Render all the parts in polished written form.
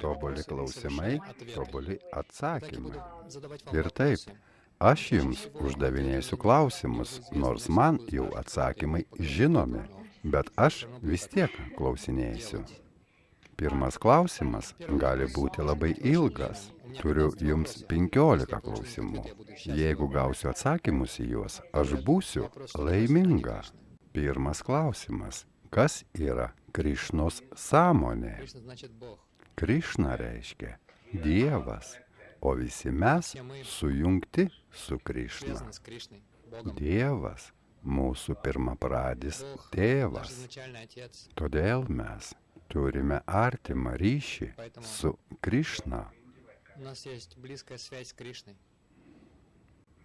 Tobuli klausimai, tobuli atsakymai. Ir Ir taip, aš jums uždavinėsiu klausimus, nors man jau atsakymai žinomi, bet aš vis tiek klausinėsiu. Pirmas klausimas gali būti labai ilgas. Turiu jums 15 klausimų. Jeigu gausiu atsakymus į juos, aš būsiu laiminga. Pirmas klausimas. Kas yra Krišnos sąmonė? Krišna reiškia Dievas, o visi mes sujungti su Krišna. Dievas mūsų pirmapradis tėvas. Todėl mes turime artimą ryšį su Krišna.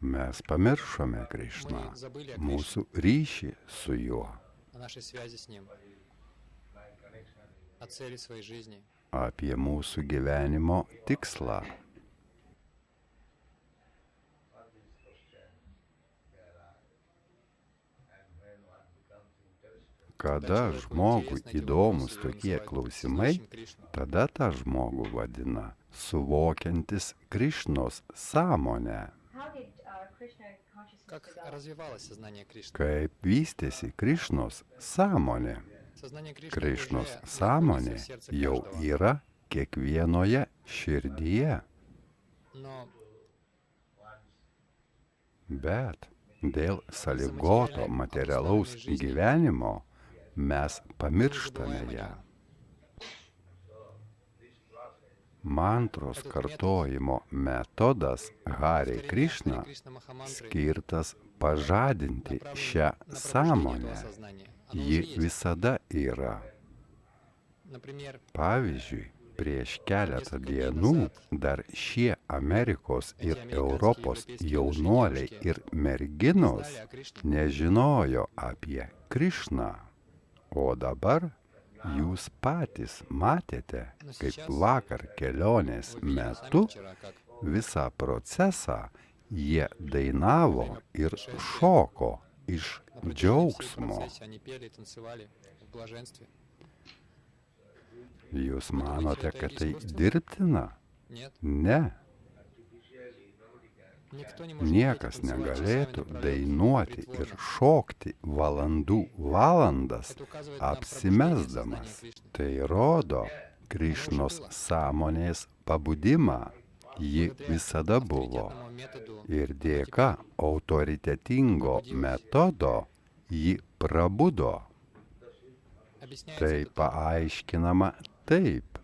Mes pamiršome Krišną, mūsų ryšį su juo. Apie mūsų gyvenimo tikslą. Kada žmogui įdomus tokie klausimai, tada tą žmogų vadina suvokiantis Krišnos sąmonę. Kaip vystėsi Krišnos sąmonė? Krišnos sąmonė jau yra kiekvienoje širdyje. Bet dėl sąlygoto materialaus gyvenimo mes pamirštame ją. Mantros kartojimo metodas Hare Krišna skirtas pažadinti šią sąmonę. Ji visada yra. Pavyzdžiui, prieš keletą dienų dar šie Amerikos ir Europos jaunuoliai ir merginos nežinojo apie Krišną. O dabar jūs patys matėte, kaip vakar kelionės metu visą procesą jie dainavo ir šoko iš džiaugsmo. Jūs manote, kad tai dirbtina? Ne. Niekas negalėtų dainuoti ir šokti valandų valandas, apsimesdamas. Tai rodo Krišnos sąmonės pabudimą. Ji visada buvo. Ir dėka autoritetingo metodo ji prabudo. Tai paaiškinama taip.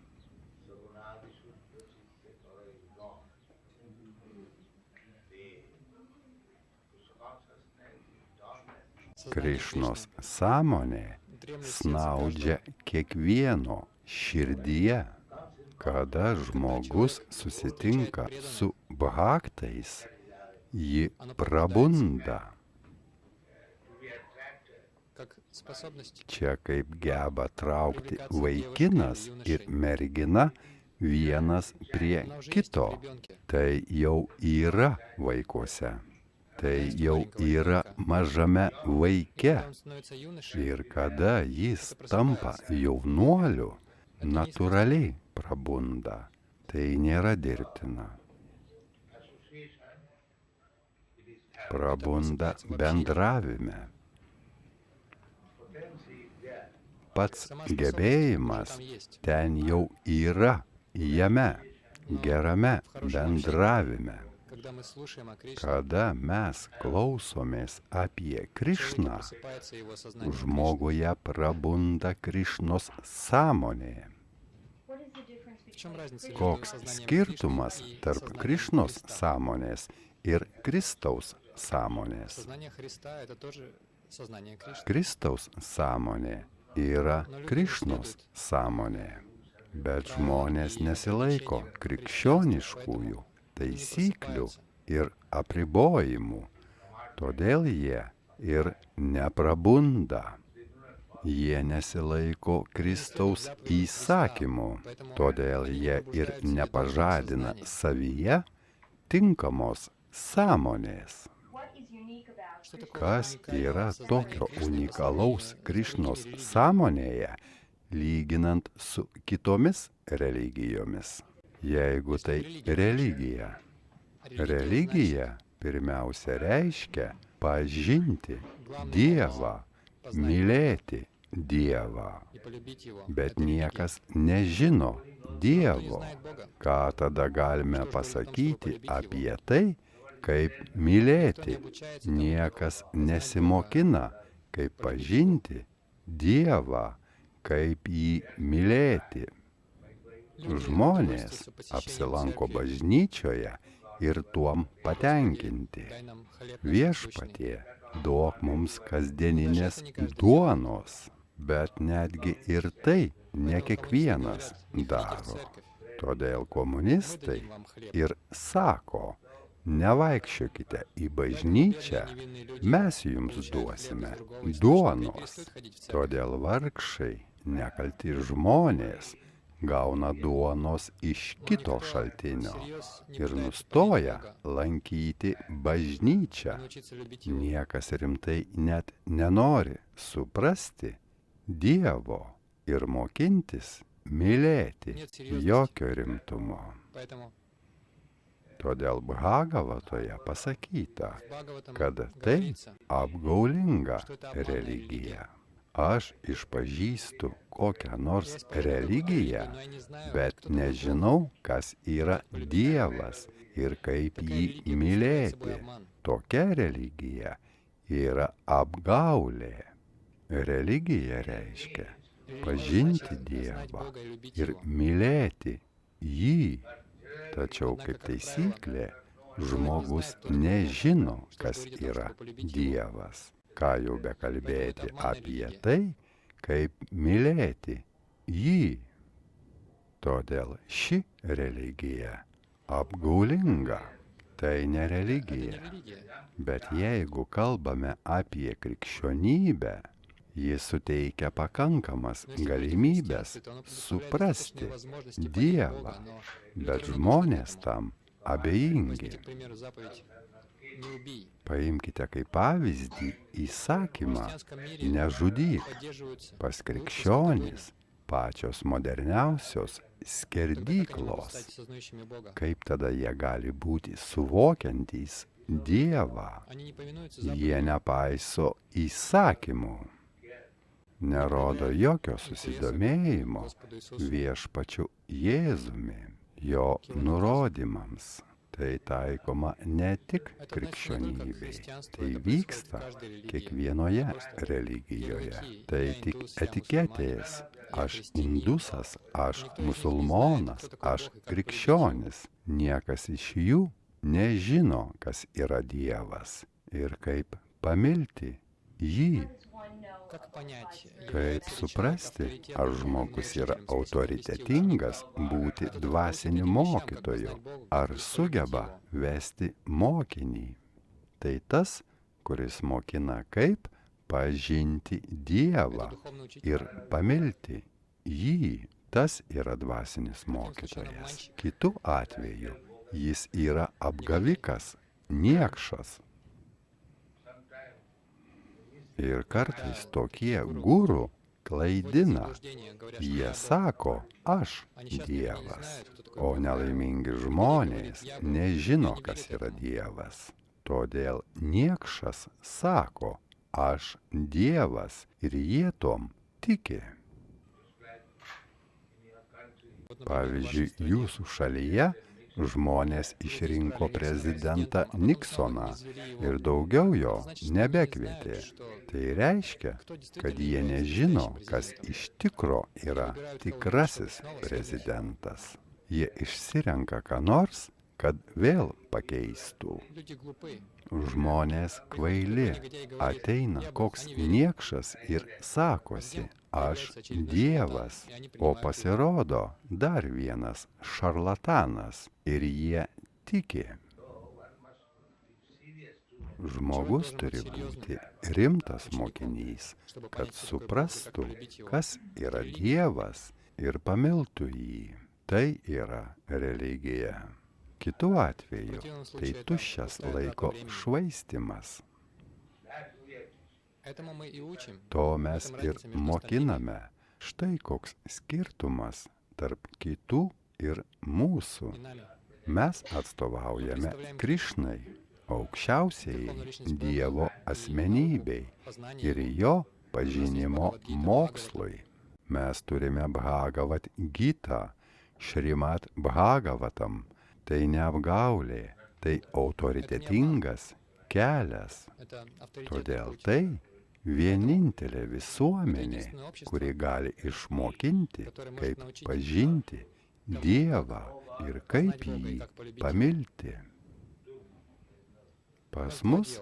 Krišnos sąmonė snaudžia kiekvieno širdyje. Kada žmogus susitinka su bhaktais, ji prabunda. Čia kaip geba traukti vaikinas ir mergina vienas prie kito. Tai jau yra vaikuose. Tai jau yra mažame vaike. Ir kada jis tampa jaunuoliu, natūraliai prabunda. Tai nėra dirbtina. Prabunda bendravime. Pats gebėjimas ten jau yra jame, gerame bendravime. Kada mes klausomės apie Krišną, žmoguje prabunda Krišnos sąmonė. Koks skirtumas tarp Krišnos sąmonės ir Kristaus sąmonės? Kristaus sąmonė yra Krišnos sąmonė, bet žmonės nesilaiko krikščioniškųjų taisyklių ir apribojimų, todėl jie ir neprabunda. Jie nesilaiko Kristaus įsakymų, todėl jie ir nepažadina savyje tinkamos sąmonės. Kas yra tokio unikalaus Krišnos sąmonėje, lyginant su kitomis religijomis. Jeigu tai religija, religija pirmiausia reiškia pažinti Dievą, mylėti Dievą. Bet niekas nežino Dievo. Ką tada galime pasakyti apie tai, kaip mylėti? Niekas nesimokina, kaip pažinti Dievą, kaip jį mylėti. Žmonės apsilanko bažnyčioje ir tuom patenkinti. Viešpatie, duok mums kasdieninės duonos, bet netgi ir tai ne kiekvienas daro. Todėl komunistai ir sako, nevaikščiokite į bažnyčią, mes jums duosime duonos. Todėl vargšai, nekalti žmonės, gauna duonos iš kito šaltinio ir nustoja lankyti bažnyčią. Niekas rimtai net nenori suprasti Dievo ir mokintis mylėti, jokio rimtumo. Todėl Bhagavatoje pasakyta, kad tai apgaulinga religija. Aš išpažįstu kokią nors religiją, bet nežinau, kas yra Dievas ir kaip jį mylėti. Tokia religija yra apgaulė. Religija reiškia pažinti Dievą ir mylėti jį. Tačiau kaip taisyklė, žmogus nežino, kas yra Dievas. Ką jau bekalbėti apie tai, kaip mylėti jį. Todėl ši religija apgaulinga. Tai ne religija. Bet jeigu kalbame apie krikščionybę, ji suteikia pakankamas galimybės suprasti Dievą, bet žmonės tam abejingi. Paimkite kaip pavyzdį įsakymą nežudyk. Pas krikščionis pačios moderniausios skerdyklos. Kaip tada jie gali būti suvokiantys Dievą? Jie nepaiso įsakymų. Nerodo jokio susidomėjimo viešpačiu Jėzumi, jo nurodymams. Tai taikoma ne tik krikščionybei, tai vyksta kiekvienoje religijoje. Tai tik etiketės. Aš indusas, aš musulmonas, aš krikščionis. Niekas iš jų nežino, kas yra Dievas ir kaip pamilti jį. Kaip suprasti, ar žmogus yra autoritetingas būti dvasiniu mokytoju, ar sugeba vesti mokinį. Tai tas, kuris mokina kaip pažinti Dievą ir pamilti jį. Tas yra dvasinis mokytojas. Kitu atveju jis yra apgavikas, niekšas. Ir kartais tokie guru klaidina. Jie sako, aš Dievas, o nelaimingi žmonės nežino, kas yra Dievas. Todėl niekšas sako, aš Dievas ir jie tom tiki. Pavyzdžiui, jūsų šalyje žmonės išrinko prezidentą Niksoną ir daugiau jo nebekvietė. Tai reiškia, kad jie nežino, kas iš tikro yra tikrasis prezidentas. Jie išsirenka ką nors, kad vėl pakeistų. Žmonės kvaili. Ateina koks niekšas ir sakosi, aš Dievas, o pasirodo dar vienas šarlatanas ir jie tiki. Žmogus turi būti rimtas mokinys, kad suprastų, kas yra Dievas ir pamiltų jį. Tai yra religija. Kitu atveju tai tuščias laiko švaistymas. To mes ir mokiname. Štai koks skirtumas tarp kitų ir mūsų. и нами. Mes atstovaujame Krišnai, aukščiausiai Dievo asmenybei ir jo pažinimo mokslui. Mes turime Bhagavad Gita, Šrimat Bhagavatam. Tai neapgaulė, tai autoritetingas kelias. Это авторитетный Todėl путь, tai vienintelė visuomenė, kuri gali išmokinti, kaip pažinti Dievą ir kaip jį pamilti. Pas mus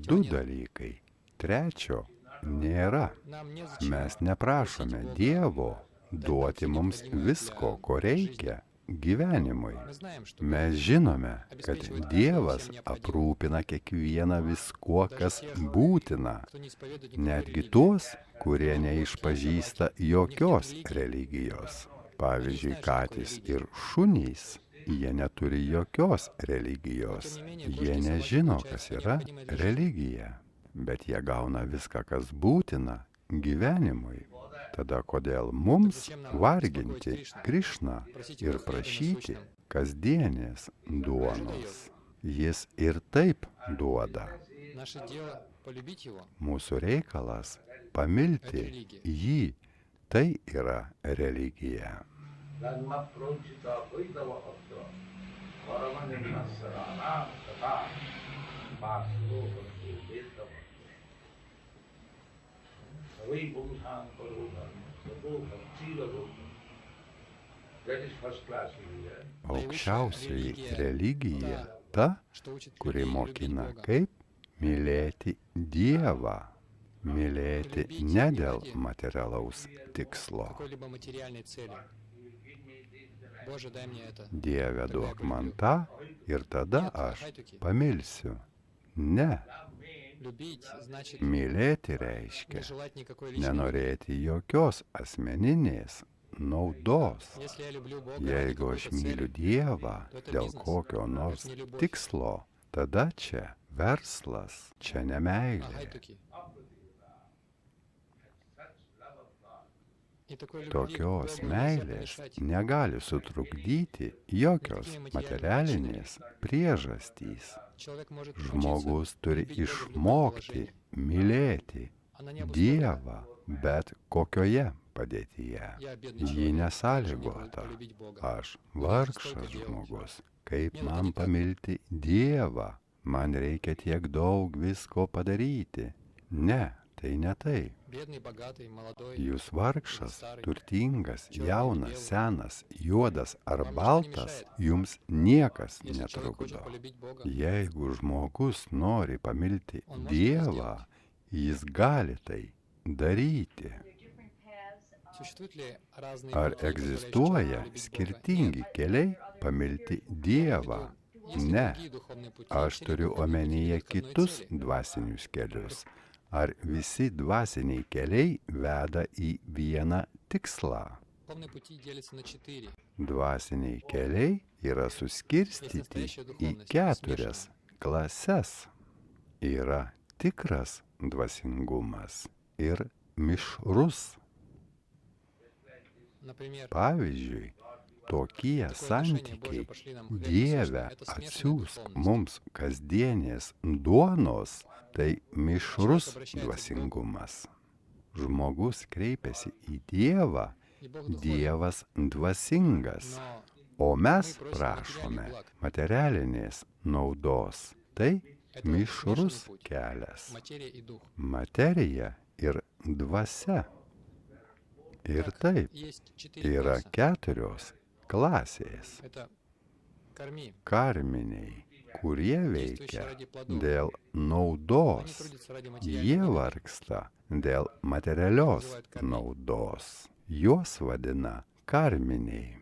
du dalykai. Trečio nėra. нам незачем Mes neprašome Dievo duoti mums visko, ko reikia gyvenimui. Мы знаем, что Mes žinome, kad Dievas aprūpina kiekvieną viskuo, kas būtina, кто не исповедует netgi tuos, kurie neišpažįsta jokios religijos. Pavyzdžiui, katės ir šunys, jie neturi jokios religijos. Jie nežino, kas yra religija, bet jie gauna viską, kas būtina gyvenimui. Tada kodėl mums varginti Krišną ir prašyti kasdienės duonos? Jis ir taip duoda. наше дело полюбить его. Mūsų reikalas pamilti jį. Tai yra religija. Aukščiausioji religija ta, Что учит kuri людей любить mokina, Бога. kaip mylėti Dievą. Mylėti ne dėl materialaus tikslo. Какой-либо материальной цели. Боже, дай мне это. Dieve duok man tą ir tada aš pamilsiu. Ne, Любить значит mylėti не reiškia желать никакой личной. nenorėti jokios asmeninės naudos. Если я люблю Бога ради Jeigu aš какой-то myliu цели, Dievą dėl kokio nors tikslo, tada čia verslas, čia ne meilė. агайтуки. И такой любви Tokios Богу нельзя meilės помешать. negali sutrukdyti jokios materialinės priežastys. Человек может Žmogus учиться turi любить Бога в любом išmokti положении. mylėti Она не обусловлена. Dievą, bet kokioje padėtyje. Я бедный Ji человек, как же мне nesąlygota. полюбить Бога? Aš vargšas žmogus. Kaip man pamilti Dievą? Man reikia tiek daug visko padaryti. Ne, tai ne tai. Бедный, богатый, молодой. Jūs vargšas, turtingas, jaunas, senas, juodas ar baltas, jums niekas Если человек хочет netrukdo. полюбить Бога, Jeigu žmogus nori pamilti Dievą, jis gali tai daryti. существуют ли разные Ar пути, позволяющие egzistuoja человеку полюбить skirtingi keliai pamilti Dievą? Бога? Есть ли Ne. другие духовные пути, Aš если turiu любовь не omenyje ведет к одной kitus цели? dvasinius kelius. Ar visi dvasiniai keliai veda į vieną tikslą? Духовные пути делятся на 4. Dvasiniai keliai yra suskirstyti į 4 klases. Yra tikras dvasingumas ir mišrus. Например, Pavyzdžiui, tokie santykiai Dieve atsiųsk mums kasdienės duonos, tai mišrus dvasingumas. Žmogus kreipiasi į Dievą, и Бог духовен, Dievas dvasingas, но o mes prašome materialinės naudos. Tai это mišrus смешанный путь. kelias. Материя и дух. Materija ir dvasia. Ir taip, Есть 4 yra класса. 4 klasės. Это корми. Karminiai, kurie Действующие veikia ради плодов. dėl Они naudos. трудятся ради Jie материальных выгод. vargsta dėl materialios naudos. Juos vadina karminiai.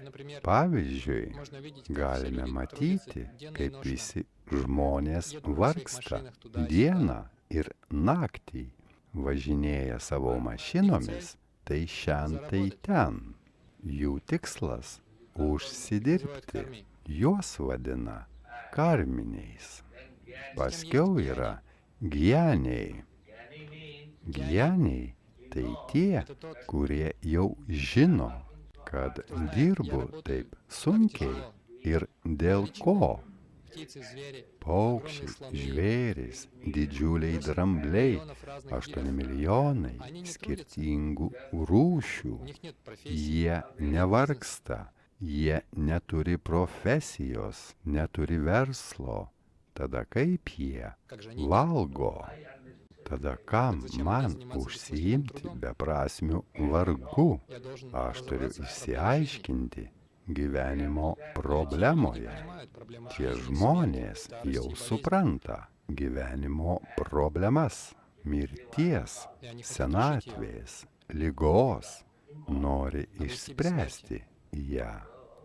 Например, Pavyzdžiui, можно видеть, как все galime люди matyti, трудятся денно и kaip ношно. visi žmonės vargsta dieną ir naktį, važinėja savo mašinomis, tai šen tai ten. Jų tikslas - Называют užsidirbti. корми. Juos vadina karminiais. Paskiau yra gyjaniai. Gyjaniai tai tie, Это тот, kurie jau žino, kad dirbu taip sunkiai ir dėl ko? Птицы, звери, Paukščiai, žvėrys, didžiuliai drambliai, 8 milijonai skirtingų rūšių. у них нет профессии. Jie nevargsta, jie neturi profesijos, neturi verslo. Tada kaip jie Как же они? valgo? Tada kam man užsiimti beprasmių vargu? Я должен Aš turiu разобраться в проблеме жизни. išsiaiškinti gyvenimo Люди problemoje. не понимают проблемы Tie жизни, žmonės смерти, старости jau и болезни. supranta gyvenimo problemas, mirties, И они хотят решить её. senatvės, lygos, nori išspręsti ją,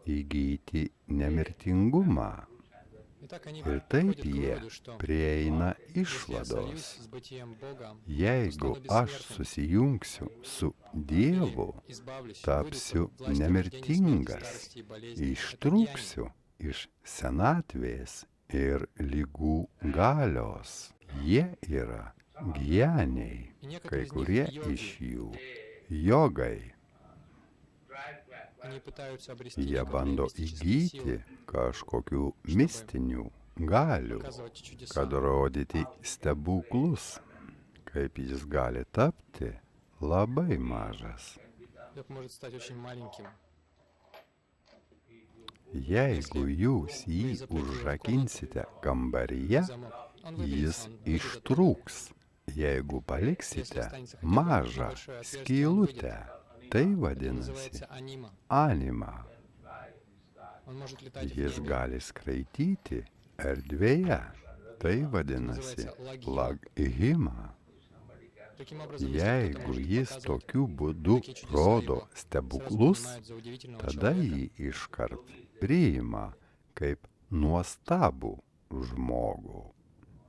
įgyti nemirtingumą. Итак, они Ir taip приходят к jie выводу, что prieina если я союз išvados. с бытием Бога, Jeigu aš susijungsiu su Dievu, избавлюсь, tapsiu выйду под власть nemirtingas, рождения, смерти, старости и болезни. Это ištrūksiu iš senatvės ir lygų galios. Jie yra gyjaniai, kai kurie iš jų jogai. Они пытаются обрести Jie некую bando мистические įgyti силы, kažkokių mistinių galių, показывать чудеса. kad rodyti stebuklus, kaip jis gali tapti labai mažas. Бог может стать очень маленьким. Jeigu jūs jį užrakinsite kambaryje, Замок. Он выберется, jis он выйдет оттуда. ištrūks. Jeigu paliksite mažą skylutę, tai Это vadinasi называется анима. anima. Он может летать в Jis небе. gali skraidyti erdvėje, tai vadinasi laghima. Таким образом, если кто-то Jeigu может jis показывать tokiu būdu такие чудеса, rodo его сразу stebuklus, принимают за удивительного tada человека. jį iškart priima kaip nuostabų žmogų.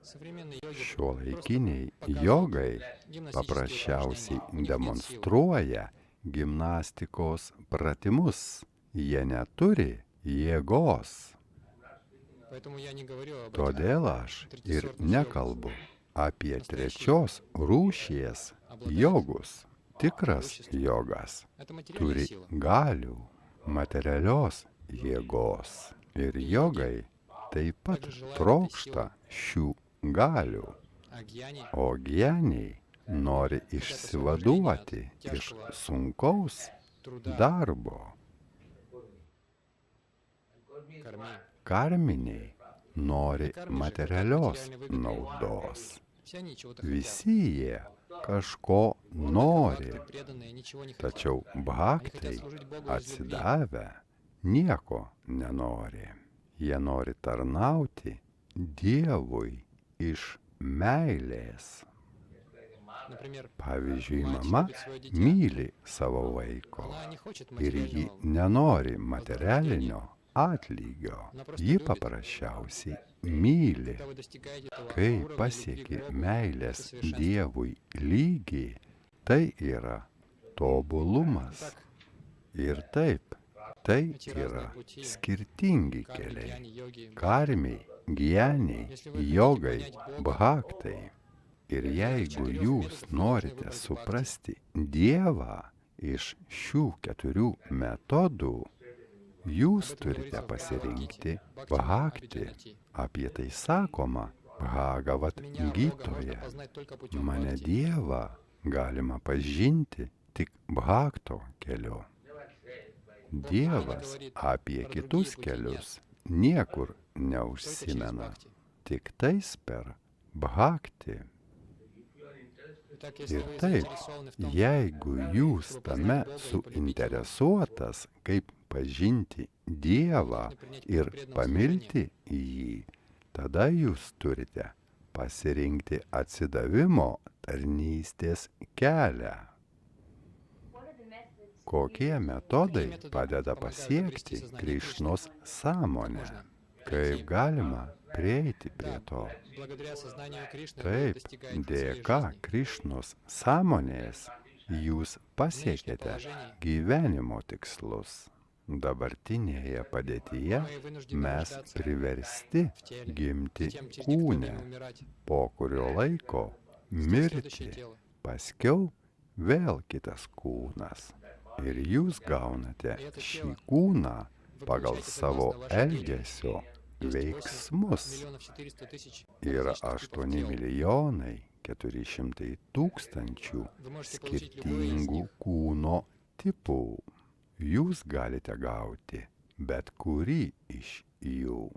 Современные йоги Šiuolaikiniai просто jogai показывают гимнастические paprasčiausiai упражнения. У них нет сил. demonstruoja gimnastikos pratimus. Jie neturi jėgos. Поэтому я не говорю об этих Todėl aš ir nekalbu apie trečios rūšies jogus. Tikras jogas Это материальная turi сила. galių, materialios jėgos. Ir jogai taip pat trokšta šių galių. А гьяни O geniai nori išsivaduoti iš sunkaus труда, darbo. корми. Karminiai nori materialios naudos. Все они чего-то хотят. Visi jie kažko nori, Бхакты преданные ничего не хотят. tačiau Они bhaktai хотят служить Богу из любви. atsidavę nieko nenori. Jie nori tarnauti Dievui iš meilės. Например, Pavyzdžiui, мать mama любит свое дитя. myli savo vaiko Она не хочет ir ji материального. nenori materialinio atlygio. Ji paprasčiausiai myli. Когда вы достигаете этого Kai уровня pasieki любви к Богу, meilės это совершенство. Dievui lygį, tai yra tobulumas. Так, Ir taip, tai эти yra разные пути, skirtingi кармы, keliai. гьяни, йоги, Karmiai, gyaniai, jogai, bhaktai. Ir jeigu jūs norite suprasti Dievą iš šių 4 metodų, jūs turite pasirinkti bhakti. Apie tai sakoma Bhagavat Меня, Бога, можно Gitoje. познать только путем Mane бхакти. Dievą galima pažinti tik bhakto keliu. Dievas apie kitus kelius niekur Только через neužsimena, бхакти. tik tais per bhakti. Итак, если Ir вы taip, заинтересованы в том, jeigu jūs чтобы tame познать Бога и полюбить Его, suinteresuotas, kaip pažinti Dievą нужно принять ir путь преданного pamilti jį, tada jūs turite pasirinkti atsidavimo tarnystės kelią. Kokie metodai padeda pasiekti Krišnos sąmonę? Kaip galima prieiti prie to? благодаря сознанию Кришны вы Taip, достигаете своей dėka жизни. Krišnos sąmonės jūs pasiekėte gyvenimo tikslus. Dabartinėje padėtyje Мы вынуждены mes рождаться priversti в теле, gimti затем через некоторое kūne, время умирать, po kurio laiko следующее mirti, тело. paskiau vėl kitas kūnas. Ir jūs gaunate šį kūną Вы pagal получаете savo согласно вашему телу. elgesio Есть veiksmus. 8 400 000 Yra различных типов 8 тел. milijonai 400 tūkstančių Вы можете получить любой из skirtingų них. kūno tipų. Jūs galite gauti bet kurį iš jų.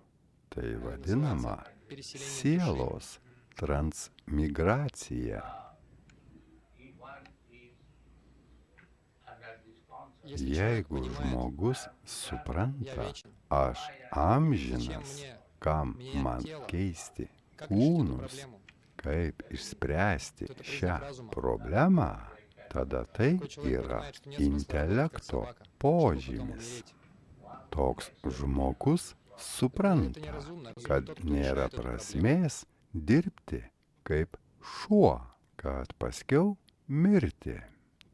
Tai vadinama Переселением души. sielos transmigracija. Если человек Jeigu понимает, žmogus я supranta, вечен, aš зачем amžinas, мне kam менять man тело? keisti Как решить эту kūnus, проблему? kaip išspręsti Это признак šią разума. problemą, tada tai Такой человек yra понимает, что нет смысла работать как intelekto собака, чтобы потом požymis. умереть. Toks žmogus Это supranta, неразумно. Разумен kad тот, кто nėra решает эту проблему. prasmės dirbti kaip šuo, kad paskiau mirti.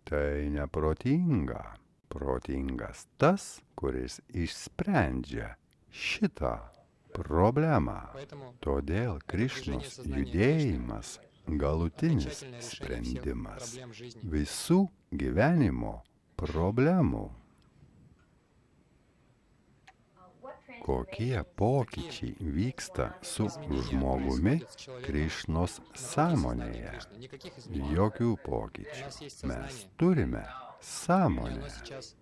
Tai neprotinga. Protingas tas, kuris išsprendžia šitą problemą. Поэтому Todėl Krišnos judėjimas galutinis окончательное решение всех sprendimas проблем жизни. visų gyvenimo problemų. Kokie pokyčiai vyksta su žmogumi Krišnos sąmonėje? Никаких изменений. Jokių У pokyčių. нас есть Mes сознание. turime И sąmonę, оно сейчас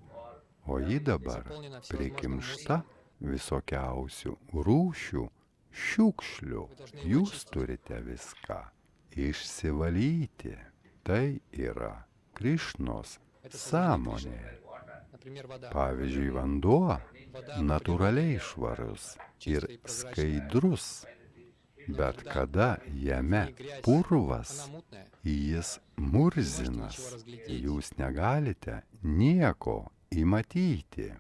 o ji dabar заполнено всевозможным prikimšta мусором. visokiausių rūšių šiukšlių. Jūs turite viską išsivalyti. Tai yra Krišnos Это сознание sąmonė. Кришны. Например, вода. Pavyzdžiui, vanduo Вода natūraliai švarus ir skaidrus, bet kada jame purvas, она мутная. jis murzinas, jūs negalite nieko įmatyti.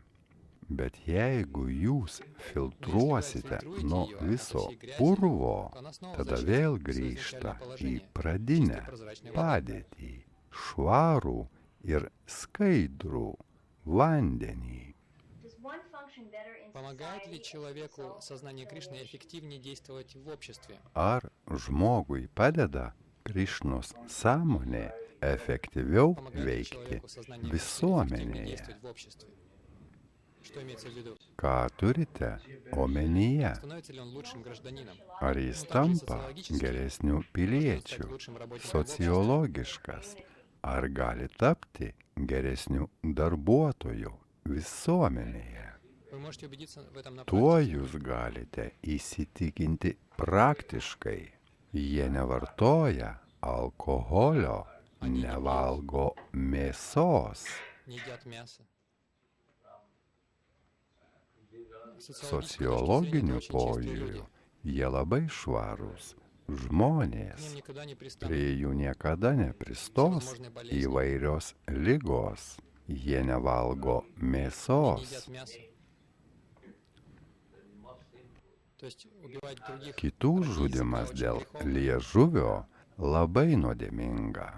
Bet jeigu jūs filtruosite nuo viso purvo, tada vėl grįžta į pradinę padėtį, švarų ir skaidrų vandenį. Помогает ли человеку сознание Кришны эффективнее действовать в обществе? Ar žmogui padeda Krišnos sąmonė efektyviau Помогает ли veikti человеку сознание Кришны эффективнее visuomenėje? действовать в обществе? Что имеется в виду? Ką turite omenyje? Становится ли он лучшим гражданином? Ar jis tampa geresniu Может ли он piliečiu, стать лучшим работником в обществе? sociologiškas? Ar gali tapti geresniu darbuotoju visuomenėje? Вы можете убедиться в этом на Tuo практике. jūs galite įsitikinti praktiškai. Jie nevartoja alkoholio, nevalgo mėsos. Не едят мясо. Sociologiniu požiūriu jie labai švarūs К žmonės. ним никогда не пристанут. Prie jų niekada nepristos įvairios ligos. Jie nevalgo Они не mėsos. едят мясо. То есть убивать других Kitų ради žudimas языка очень dėl греховно. liežuvio labai nuodėminga.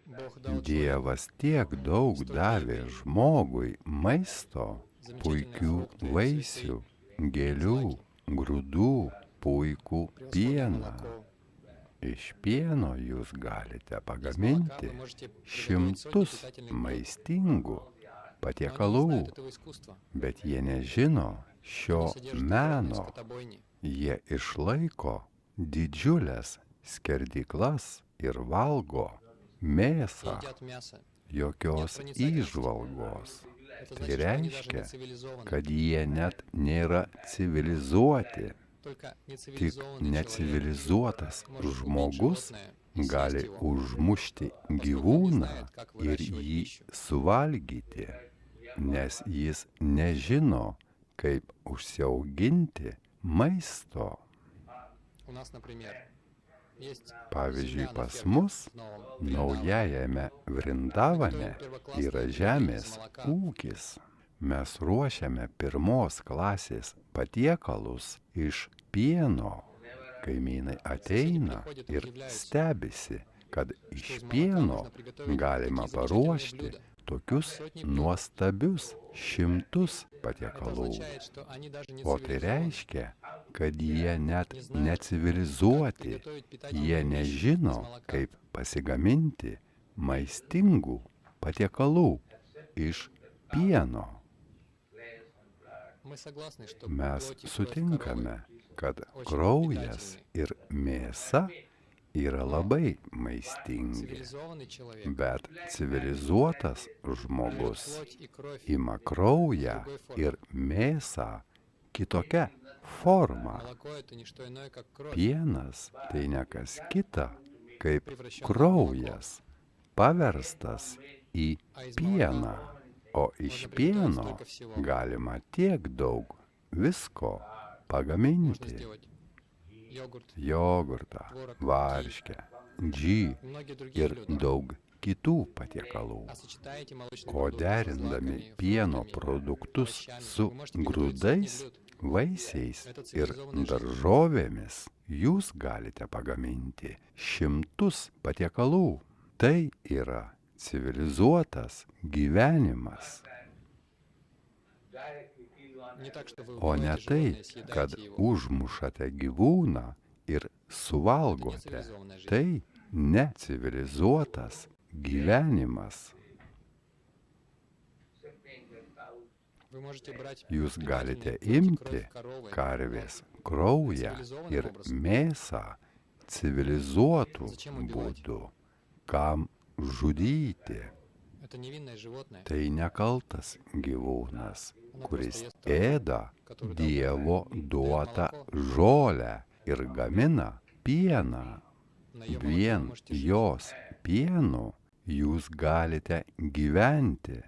Бог дал человеку Dievas tiek daug davė žmogui maisto, puikių vaisių, gėlių, grūdų, puikų превосходное pieną. молоко. Iš pieno jūs galite Из молока pagaminti вы можете приготовить šimtus сотни питательных блюд. maistingų Но они не patiekalų, знают этого искусства. bet jie nežino Они šio содержат огромные meno. скотобойни. Jie išlaiko didžiulės skerdyklas ir valgo mėsą, Едят мясо. jokios įžvalgos. Это Tai значит, что они даже не reiškia, цивилизованы. kad jie net nėra civilizuoti. Только Tik нецивилизованный человек necivilizuotas может убить žmogus животное и съесть gali его, užmušti поскольку он не gyvūną знает, как ir выращивать jį пищу. suvalgyti, nes jis nežino, kaip užsiauginti maisto. У нас, например, есть Pavyzdžiui, земля на pas ферме mus в Новом Вриндаване. naujajame Vrindavane yra žemės ūkis. Mes ruošiame pirmos klasės patiekalus iš pieno. Kaimynai ateina ir stebisi, kad iš pieno galima paruošti tokius nuostabius šimtus Это patiekalų. означает, что они даже не O tai цивилизованы, reiškia, kad jie net не знают, как necivilizuoti, приготовить питательную jie пищу из nežino, молока. kaip pasigaminti maistingų patiekalų iš pieno. Мы согласны, что Mes плоть и кровь sutinkame, коровы kad очень kraujas питательны. ir mėsa yra labai maistingi, Цивилизованный человек bet civilizuotas берет žmogus плоть и кровь ima kraują ir mėsą kitokia forma. Молоко это не что иное, как кровь. Pienas tai ne kas kita, kaip Превращенное в kraujas, paverstas į А из pieną, молока o iš pieno galima tiek daug visko можно pagaminti. сделать йогурт Jogurtą, varškę, džį и многие другие ir блюда. daug kitų patiekalų. А сочетаете молочные O продукты со derindami злаками, pieno фруктами, produktus овощами, su вы можете приготовить grūdais, сотни блюд. vaisiais Это ir цивилизованная жизнь. daržovėmis, jūs galite pagaminti šimtus patiekalų. Tai yra civilizuotas gyvenimas, Не так, что вы o ne убиваете tai, животное, kad съедаете его. užmušate gyvūną ir Это не suvalgote. цивилизованная жизнь. Tai necivilizuotas gyvenimas. Вы можете брать Jūs питательные galite плоть и imti кровь коровы, karvės kraują ir mėsą civilizuotų būdu. Kam žudyti? это невинное животное, Tai nekaltas gyvūnas, оно kuris просто ест траву, ėda которую дал Dievo Бог, duotą дает молоко. žolę ir gamina pieną. На её молоке вы Vien можете жить. jos pienu jūs galite gyventi,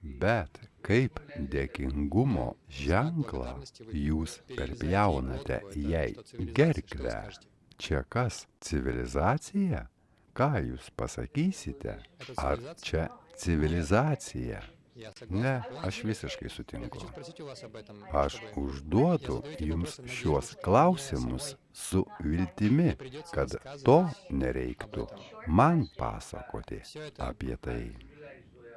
bet kaip dėkingumo ženklą jūs perpjaunate jai gerklę. Čia kas? Civilizacija? Ką jūs pasakysite? Ar čia civilizacija? Я согласен Ne, полностью. aš visiškai Я sutinku. хочу спросить у вас об этом, Aš чтобы užduodu jums šiuos klausimus su viltimi, kad to nereiktų man pasakoti все это apie tai.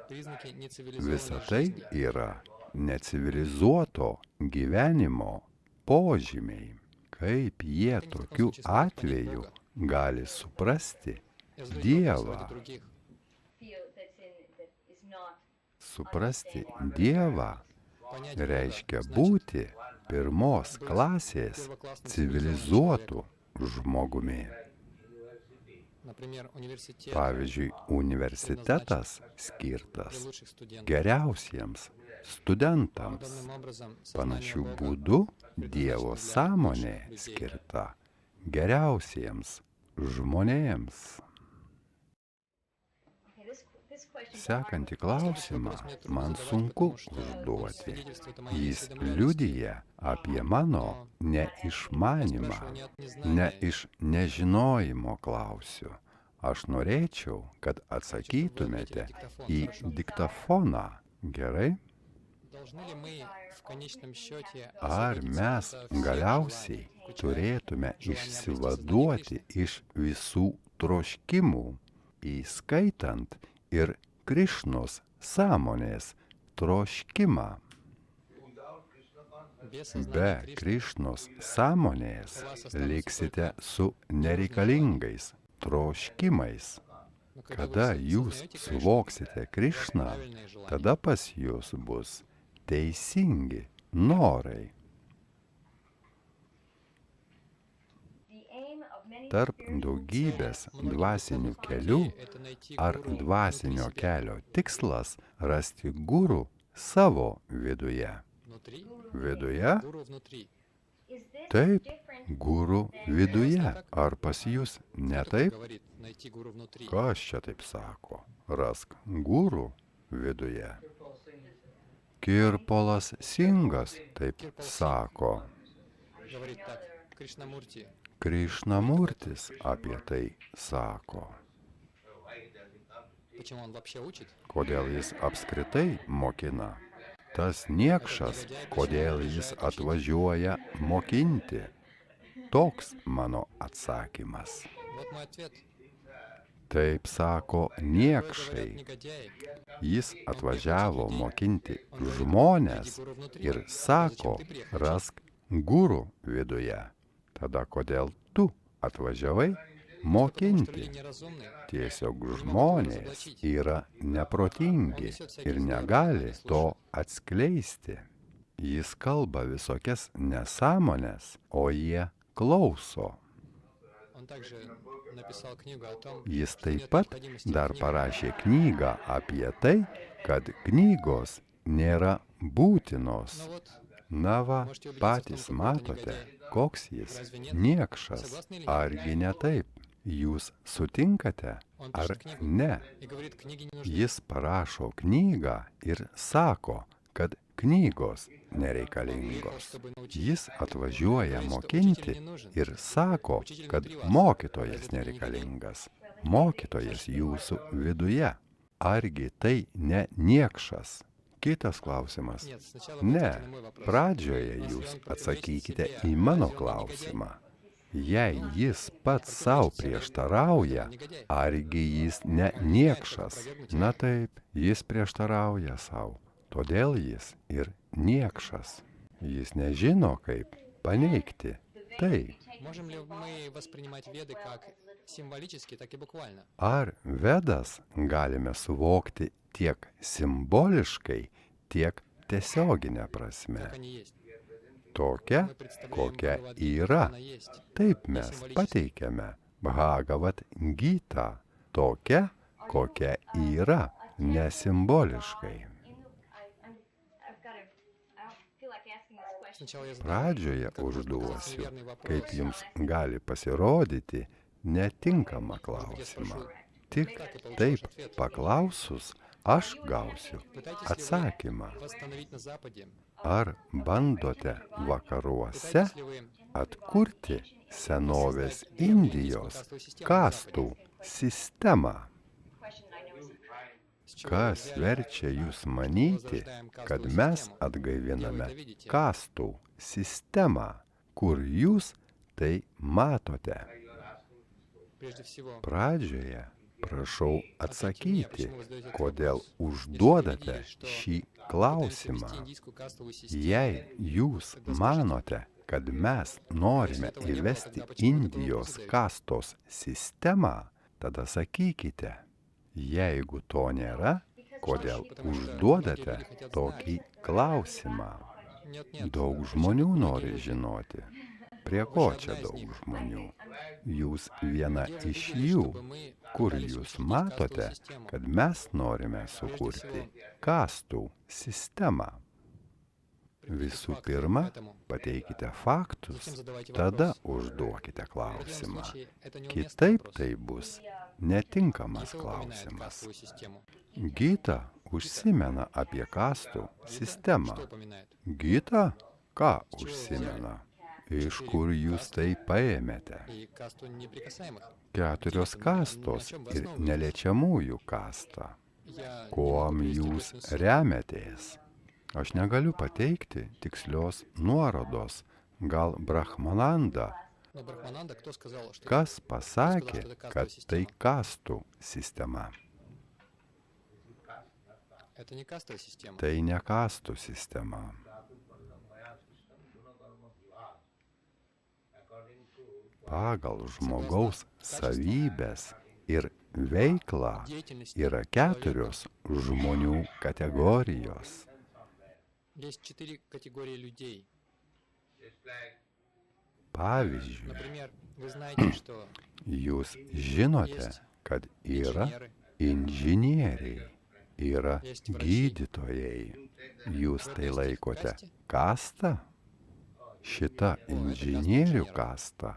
признаки Visa нецивилизованной tai жизни. yra necivilizuoto gyvenimo požymiai. Kaip jie tokiu atveju gali suprasti Я задаю вопрос Dievą? ради других. Suprasti Dievą Понять reiškia Бога, būti pirmos klasės первоклассным civilizuotu žmogumi. Например, университет Pavyzdžiui, universitetas для skirtas лучших студентов. geriausiems studentams. Подобным образом сознание Panašių Бога būdų Dievo sąmonė skirta geriausiems žmonėms. Sekantį klausimą man sunku užduoti. Jis liudija apie mano neišmanimą. Ne iš nežinojimo klausiu. Aš norėčiau, kad atsakytumėte į diktafoną. Gerai? Должны ли мы в конечном счете Ar mes galiausiai turėtume išsivaduoti iš visų troškimų, įskaitant ir Krišnos sąmonės troškimą? Be Krišnos sąmonės liksite su nereikalingais troškimais. Kada jūs suvoksite Krišną, tada pas jūs bus teisingi norai. Tarp daugybės dvasinių kelių ar dvasinio kelio tikslas rasti gurų savo viduje. Viduje? Taip, gurų viduje. Ar pas jūs ne taip? Kas čia taip sako? Rask gurų viduje. Kirpolas Singas taip sako. Говорит так, Кришнамурти, Krišnamurtis apie tai sako. почему он вообще учит? Kodėl jis apskritai mokina? Tas niekšas, kodėl jis atvažiuoja mokinti? Toks mano atsakymas. Вот мой ответ. Taip sako Говорят niekšai. негодяи. Jis atvažiavo mokinti žmonės ir sako, rask gurų viduje. Tada kodėl tu atvažiavai? mokinti. люди неразумны, Tiesiog žmonės yra neprotingi ir negali to atskleisti. Jis kalba visokias nesąmones, o jie klauso. он также написал книгу о том, Jis что taip нет pat необходимости dar в книгах. parašė knygą apie tai, kad knygos nėra būtinos. Но вот, Na va, можете убедиться в том, patys какой это matote, негодяй. koks jis Разве нет? niekšas. Согласны или нет? Argi ne taip? Jūs sutinkate Он ar пишет книгу ne? и говорит, книги не нужны. Jis parašo knygą ir sako, kad knygos Он приехал, nereikalingos. чтобы научить. Jis atvažiuoja Говорит, что mokinti учитель не нужен. ir sako, kad mokytojas nereikalingas. Mokytojas jūsų viduje. Argi tai ne niekšas? Kitas klausimas. Нет, сначала Ne, ответьте на мой вопрос. pradžioje Если jūs он противоречит atsakykite себе, į mano разве он не негодяй? klausimą. Jei jis pats savo prieštarauja, argi jis ne niekšas? Na taip, jis prieštarauja savo, todėl jis ir niekšas. Jis nežino, kaip paneigti. Tai, Можем ли мы воспринимать веды как символически, так и буквально? ar Vedas galime suvokti tiek simboliškai, tiek tiesioginę prasme. Как они есть? Tokia, Мы представляем kokia Бхагавад-гиту, yra. она есть. Taip mes pateikiame Bhagavad Gita, tokia, kokia yra, nesimboliškai. Сначала я задам Pradžioje как может показаться užduosiu, неверный вопрос. kaip jums gali pasirodyti, netinkamą Может быть, я klausimą. спрошу, Tik так и получу taip ваш ответ. paklausus, aš gausiu Пытаетесь atsakymą. ли вы восстановить на Западе? Ar bandote vakaruose Пытаетесь ли вы atkurti senovės Indijos kastų sistemą? с чего вы Kas взяли, verčia jūs что manyti, возрождаем kad кастовую mes систему? atgaiviname Где вы это видите? kastų sistemą, kur jūs tai matote? Прежде всего, Pradžioje prašau ответьте мне, atsakyti, почему вы задаете этот kodėl вопрос. užduodate Если вы šį пытались klausimą. ввести индийскую кастовую систему, Jei jūs manote, kad mes norime įvesti Indijos kastos sistemą, tada sakykite, jeigu to nėra, kodėl užduodate tokį klausimą. нет, нет, Daug почему žmonių многие nori люди žinoti. Prie ko čia daug žmonių? Jūs viena делают iš выводы, jų. чтобы мы Kur пытались jūs учредить matote, кастовую систему. kad mes norime sukurti kastų sistemą? Visų pirma, pateikite faktus, Затем задавайте tada вопрос. užduokite В противном klausimą. случае это неуместный Kitaip вопрос. tai bus netinkamas Гита упоминает klausimas. кастовую систему. Gita užsimena apie kastų sistemą. Что упоминает? Gita ką užsimena? Iš kur jūs tai paėmėte? И касту неприкасаемых. 4 kastos ir neliečiamųjų kasta. Я не Kuom могу привести jūs точную ссылку. remiatės? Aš negaliu pateikti tikslios nuorodos. Gal Brahmananda, Но Брахмананда кто сказал, что kas pasakė, kad tai kastų sistema? это не кастовая система? Tai ne kastų sistema. Pagal žmogaus savybės ir veiklą Деятельность yra человека. 4 žmonių kategorijos. Есть 4 категории людей. Pavyzdžiui, Например, вы знаете, что jūs žinote, kad yra inžinieriai, yra gydytojai. Jūs tai laikote kasta? Šita inžinierių kasta,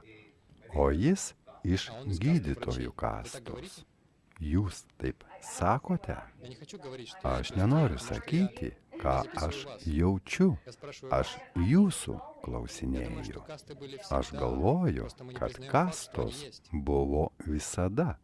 o jis iš gydytojų kastos. Jūs taip sakote? я не хочу говорить, что Aš я nenoriu потому что sakyti, ką записываю aš вас. jaučiu. Я спрашиваю Aš вас. jūsų Я думаю, что klausinėju. касты были Aš всегда, galvoju, просто мы не kad признаем факт, что они kastos есть. buvo visada.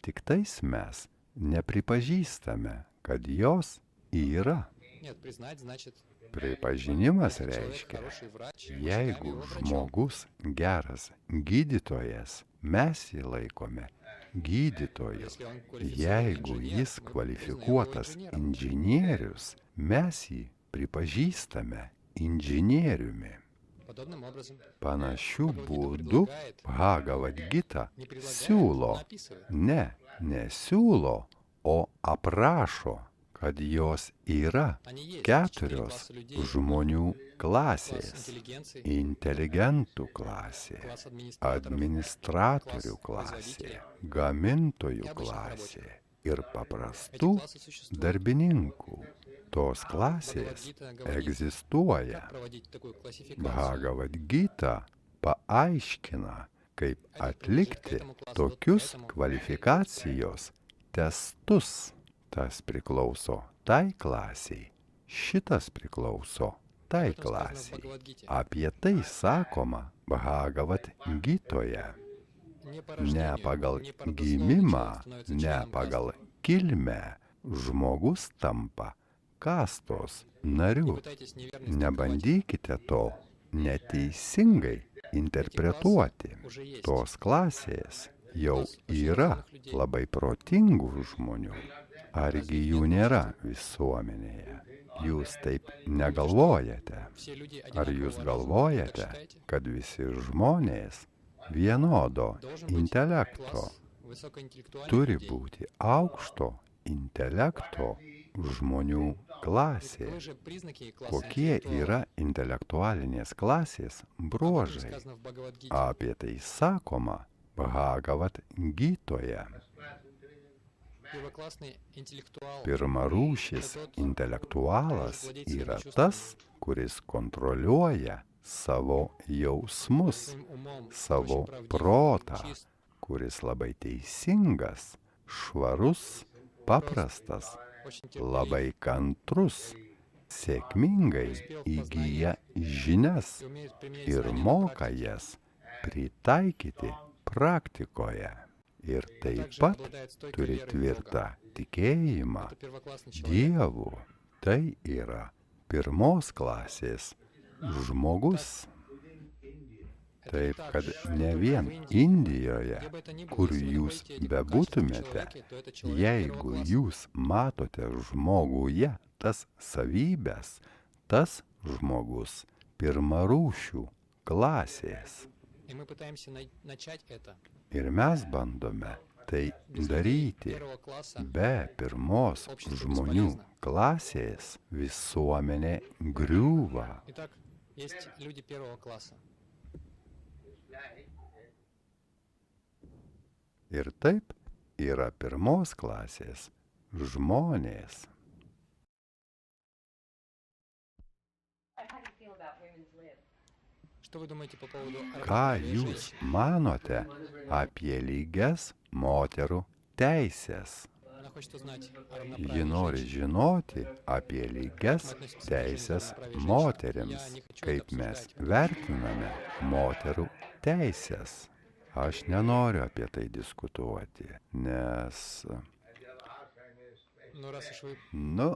Tik tais mes nepripažįstame, kad jos yra. Нет, признать значит, Pripažinimas человек reiškia, хороший врач, мы jeigu считаем его врачом. žmogus geras gydytojas, mes jį laikome gydytoju. Если он квалифицированный Jeigu инженер, jis мы признаем его kvalifikuotas инженером. inžinierius, mes jį pripažįstame inžinieriumi. Подобным образом, Panašių Бхагавад-гита būdų предлагает, Bhagavad Gita не предлагает, siūlo, но описывает. nesiūlo, o aprašo, kad jos yra Они есть. 4 keturios класса людей. žmonių Класс klasės. интеллигенции, Inteligentų klasė, класс администраторов, administratorių класс klasė, производителей. gamintojų И обычных klasė ir Эти paprastų классы существуют. darbininkų. Tos klasės Бхагавад-гита говорит, egzistuoja. как проводить такую классификацию. Bhagavad Gita paaiškina, kaip atlikti tokius kvalifikacijos testus. Tas priklauso tai klasiai, šitas priklauso tai Об этом сказано в klasiai. Бхагавад-гите. Apie tai sakoma Bhagavad Gitoje. Не по Ne рождению, pagal не по родословной gimimą, человек становится ne членом pagal касты. kilmę žmogus tampa kastos Не nariu. пытайтесь неверно истолковать. Nebandykite to neteisingai interpretuoti. Уже есть. Tos klasės jau yra labai protingų žmonių. Argi jų nėra visuomenėje? Jūs taip negalvojate. Все люди Ar одинакового jūs разума. galvojate, Так считаете? kad visi žmonės vienodo Должен быть intelekto класс высокоинтеллектуальных turi людей. būti aukšto intelekto žmonių klasė? Каковы же признаки класса Kokie интеллектуалов? yra intelektualinės klasės Об этом bruožai? сказано в Бхагавад-гите. Apie tai sakoma Bhagavad Gitoje. Первоклассный интеллектуал Pirmarūšis intelektualas yra tas, kuris kontroliuoja savo jausmus, своим умом, savo очень правдив, protą, чист, kuris labai teisingas, švarus, paprastas, очень терпелив, labai kantrus, sėkmingai įgyja žinias и умеет применять ir знания на moka практике. jas pritaikyti praktikoje. Ir taip Также pat обладает стойкой turi верой в tvirtą Бога. tikėjimą Это первоклассный человек. Dievu. Tai yra pirmos klasės žmogus. Это Taip, так kad же, что ne в vien Индии, Indijoje, где бы это ни было, kur если вы jūs находите эти качества в bebūtumėte, человеке, то это человек jeigu первого класса. jūs matote žmoguje tas savybės, tas žmogus pirmarūšių klasės. И мы пытаемся начать это Ir mes bandome tai без людей daryti. первого класса. Be pirmos žmonių klasės visuomenė griūva. Итак, есть люди первого класса. Ir taip yra pirmos klasės žmonės. Что вы думаете по поводу Ką равноправия jūs женщин? manote apie lygias moterų teisės? Она хочет узнать о Ji равноправии nori женщин. žinoti apie lygias teisės moterims, kaip mes vertiname moterų teisės. Aš nenoriu apie tai diskutuoti, nes, Ну, раз уж вы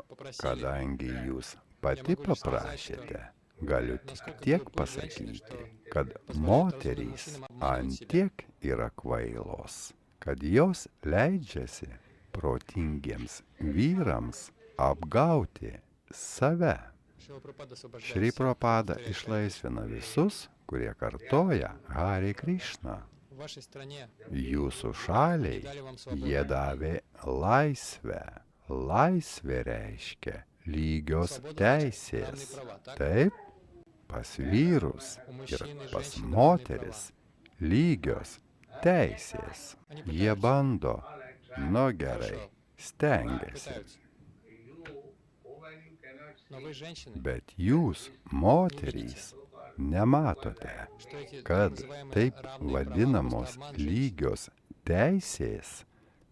попросили, kadangi jūs pati paprašėte, galiu tik tiek pasakyti, kad moterys antiek yra kvailos, kad jos leidžiasi protingiems vyrams apgauti save. Шрила Прабхупада освобождает Šri всех, Prabhupada повторяет, išlaisvina visus, kurie kartoja Hare Krishna. в вашей стране Jūsų šaliai дали вам свободу. jie davė laisvę. Laisvė reiškia lygios Свобода значит равные teisės. права, так? Taip, pas vyrus У ir мужчин и pas женщин равные moteris lygios teisės. Они Jie пытаются. bando, nu gerai, Хорошо. stengiasi. Пытаются. Но вы, женщины, Bet jūs, moterys, nematote, что эти kad так называемые taip равные права vadinamos просто обман женщин. lygios teisės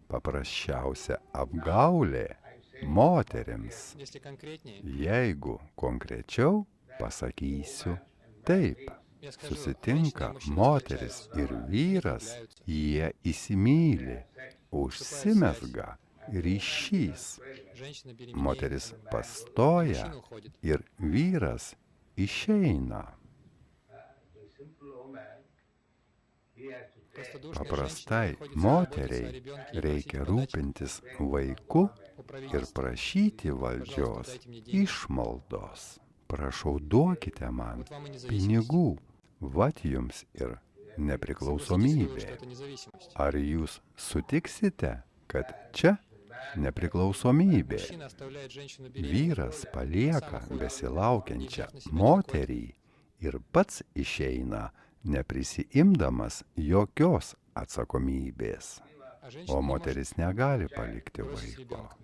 paprasčiausia apgaulė moterims. Если конкретнее, Jeigu konkrečiau pasakysiu taip, я скажу, susitinka женщина и мужчина moteris встречаются, ir они vyras, влюбляются, jie įsimyli, užsimesga ryšys, женщина беременеет, moteris pastoja мужчина уходит. ir vyras išeina. Простодушная Paprastai женщина приходится заботиться о moteriai ребенке и reikia просить подачи rūpintis vaiku у ir правительства. prašyti valdžios Пожалуйста, дайте мне денег. išmaldos. prašau duokite man Вот вам и независимость. pinigų, vat jums ir Согласитесь ли вы, nepriklausomybė. что это независимость? Ar jūs sutiksite, kad čia nepriklausomybė? Мужчина оставляет женщину беременной, Vyras palieka besilaukiančią moterį ir pats išeina, neprisiimdamas jokios atsakomybės. а женщина O не может moteris negali palikti бросить vaiko. ребенка.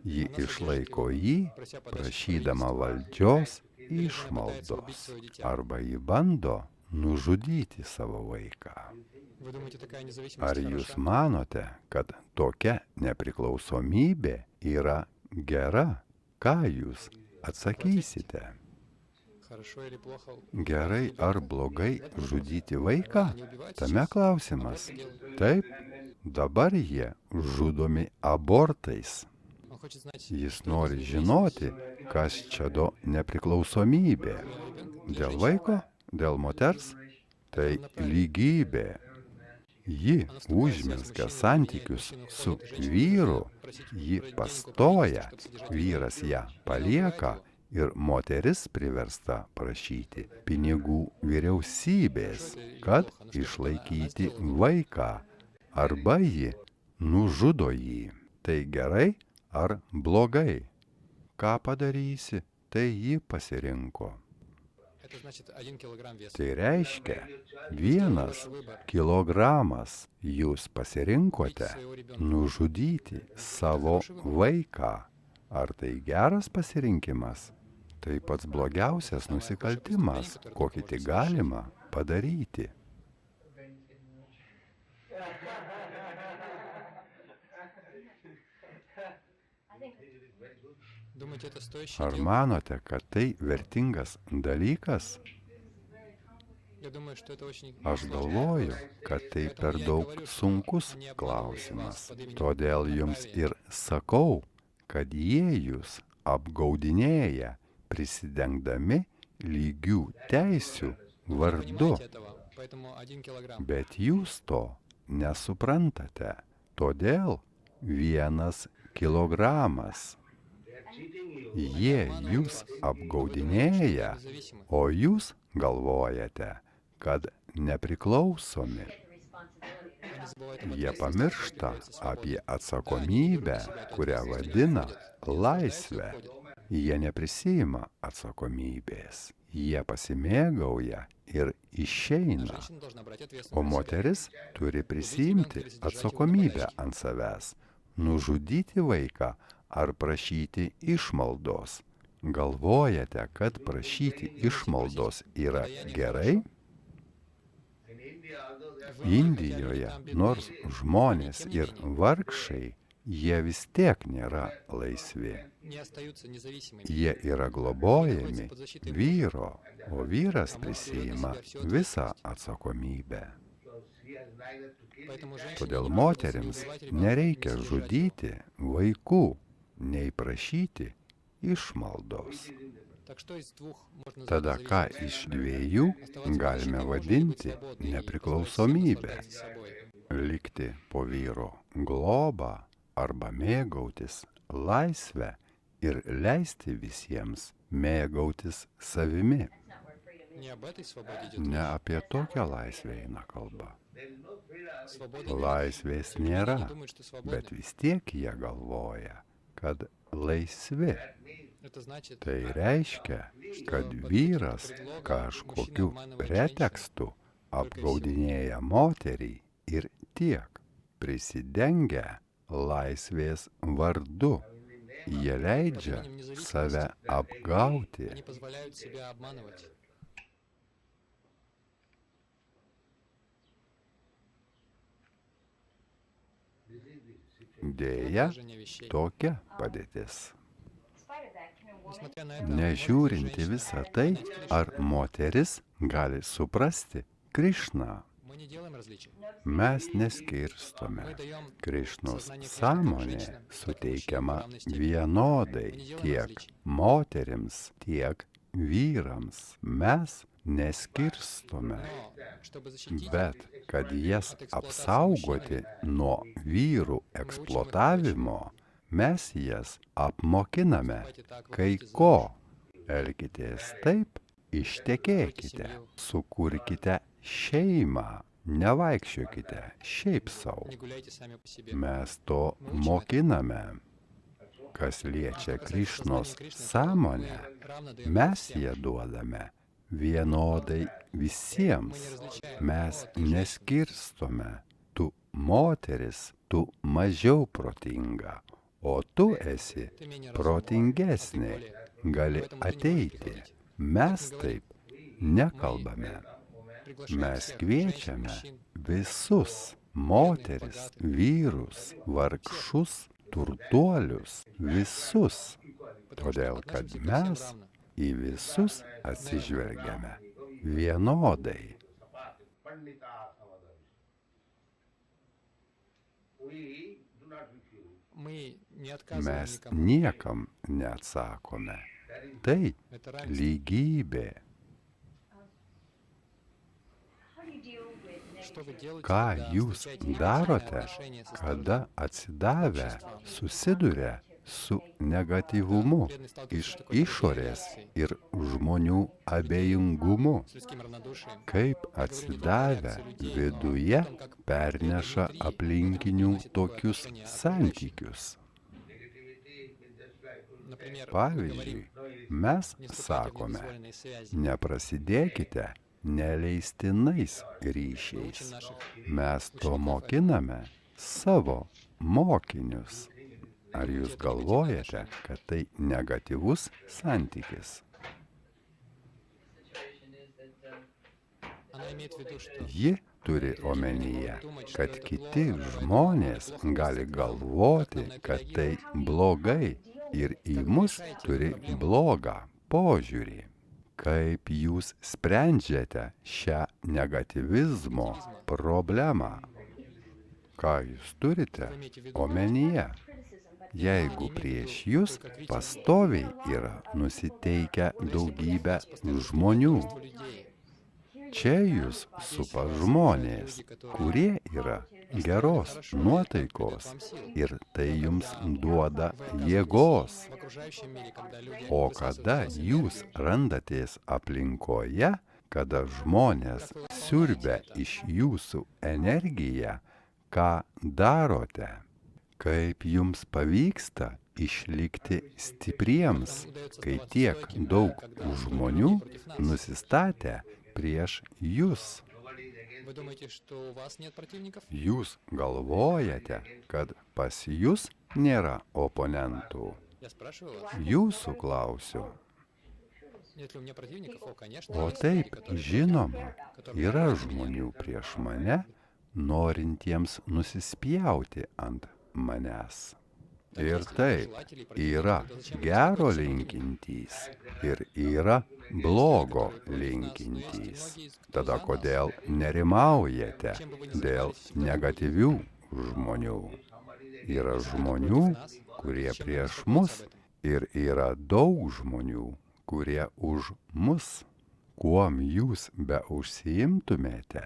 Ji išlaiko jį, Прося подачи prašydama правительства, valdžios или же она пытается убить išmaldos. свое дитя. Arba ji bando nužudyti savo vaiką. Вы думаете, такая Ar независимость jūs хороша? manote, kad tokia nepriklausomybė yra gera? Ką jūs atsakysite? Хорошо или плохо? Gerai ar blogai žudyti vaiką? Они убивают Tame сейчас? klausimas. Аборты делают. Taip, dabar jie žudomi abortais. Он хочет знать, Jis что это nori за žinoti, kas čia do nepriklausomybė. ребенка, Dėl vaiko, dėl moters, tai lygybė. Ji užmesga santykius su vyru, ji pastoja, vyras ją palieka ir moteris priversta prašyti pinigų vyriausybės, kad išlaikyti vaiką, arba ji nužudo jį. Tai gerai ar blogai? Ką padarysi, tai ji pasirinko. Это значит 1 килограмм веса. Tai reiškia, 1 kilogramas jūs pasirinkote nužudyti savo vaiką. Ar tai geras pasirinkimas? Tai pats blogiausias nusikaltimas, kokį tik galima padaryti. Думаете, это стоящее Ar дело? manote, kad tai vertingas dalykas? Я думаю, что это очень Aš galvoju, kad tai per daug sunkus klausimas. Todėl jums ir sakau, kad jie jūs apgaudinėja, prisidengdami lygių teisių vardu. понимаете этого. Поэтому 1 килограмм. Bet jūs to nesuprantate. Todėl 1 kilogramas. Jie jūs apgaudinėja, Независимы. o jūs galvojate, kad nepriklausomi. Они забывают об Jie ответственности, pamiršta являются свободны. apie atsakomybę, kurią vadina laisvę. Jie neprisima atsakomybės. Jie pasimėgauja ir išeina. Женщина должна брать ответственность O на себя. moteris turi prisiimti atsakomybę ant savęs, nužudyti vaiką ar prašyti išmaldos. Galvojate, kad prašyti išmaldos yra gerai? Indijoje, nors žmonės ir vargšai, jie vis tiek nėra laisvi. Не остаются независимыми. Jie yra globojami vyro, o vyras prisima visą atsakomybę. Поэтому женщине Todėl не приходится moterims убивать ребенка, nereikia не содержать žudyti vaikų, nei prašyti išmaldos. его. Так что из двух можно Tada назвать ką зависимостью? iš dviejų Оставаться galime мужчиной, vadinti может быть свободной и nepriklausomybę? позволять себе наслаждаться собой. Likti po vyro globą arba mėgautis laisvę ir leisti visiems mėgautis savimi. Не об этой свободе идет Ne речь. apie tokią laisvę eina kalba. Свобода нет. Laisvės Люди nėra, не думают, что свободны. bet vis tiek jie galvoja, kad laisvi. Это значит, Tai reiškia, kad vyras kažkokiu pretekstu apgaudinėja moterį ir tiek, prisidengia laisvės vardu. Jie leidžia save apgauti. они позволяют себя обманывать. Dėja, Положение вещей. tokia padėtis. Несмотря на это, Nežiūrinti visą tai, ar moteris gali suprasti Krišną. мы не делаем различий. Mes neskirstome. Мы даем Krišnos сознание каждой sąmonė женщины, так suteikiama мужчине в равной степени. vienodai tiek moterims, tiek vyrams. Mes neskirstome. Но, чтобы защитить Bet, kad jas apsaugoti nuo vyrų eksploatavimo, mes jas apmokiname поступайте так, вы kai будете ko. Elkitės taip, ištekėkite, sukurkite šeimą, nevaikščiokite šiaip savo. Не гуляйте сами по себе. Mes to mokiname. Kas liečia Krišnos sąmonę, mes ją duodame vienodai visiems. Mes neskirstome. Tu moteris, tu mažiau protinga, o tu esi protingesnė. Gali ateiti. Mes taip nekalbame. Mes kviečiame visus moteris, vyrus, vargšus, turtuolius, visus. Todėl, kad mes į visus atsižvelgiame vienodai. Мы не отказываем Mes никому. niekam neatsakome. Tai Это равенство. lygybė. Что вы делаете, Ką когда jūs встречаете darote, отношения со стороны kada atsidavę susiduria su negatyvumu iš išorės ir žmonių abejingumu, с людским равнодушием? kaip atsidavę viduje perneša aplinkinių tokius santykius. Например, мы Pavyzdžiui, говорим, mes не вступайте в sakome, недозволенные связи. neprasidėkite neleistinais ryšiais. Учим наших Mes to mokiname savo mokinius. Ar jūs galvojate, kad tai negatyvus santykis? Она имеет в виду, что Ji turi omenyje, kad kiti žmonės gali galvoti, kad tai blogai ir į mus turi blogą požiūrį. Kaip jūs sprendžiate šią negatyvizmo problemą? Ką jūs turite omenyje? Jeigu prieš jūs pastoviai yra nusiteikę daugybę žmonių, людей, čia jūs supa žmonės, kurie yra geros nuotaikos ir tai jums duoda jėgos. в окружающем мире, когда люди O высасывают kada из вас jūs randatės aplinkoje, kada žmonės siurbia iš jūsų energiją, ką darote? Kaip jums pavyksta išlikti stipriems, kai tiek daug žmonių nusistatę prieš jūs? Вы думаете, что у вас нет противников? Jūs galvojate, kad pas jūs nėra oponentų. Я спрашиваю вас, Jūsų klausiu. нет ли у меня противников? О, конечно, O есть taip, люди, которые žinoma, yra žmonių prieš mane, norintiems nusispjauti ant manęs. Ir taip, yra gero linkintys ir yra blogo linkintys. Tada kodėl nerimaujate dėl negatyvių žmonių? Yra žmonių, kurie prieš mus ir yra daug žmonių, kurie už mus. Kuom jūs be užsiimtumėte,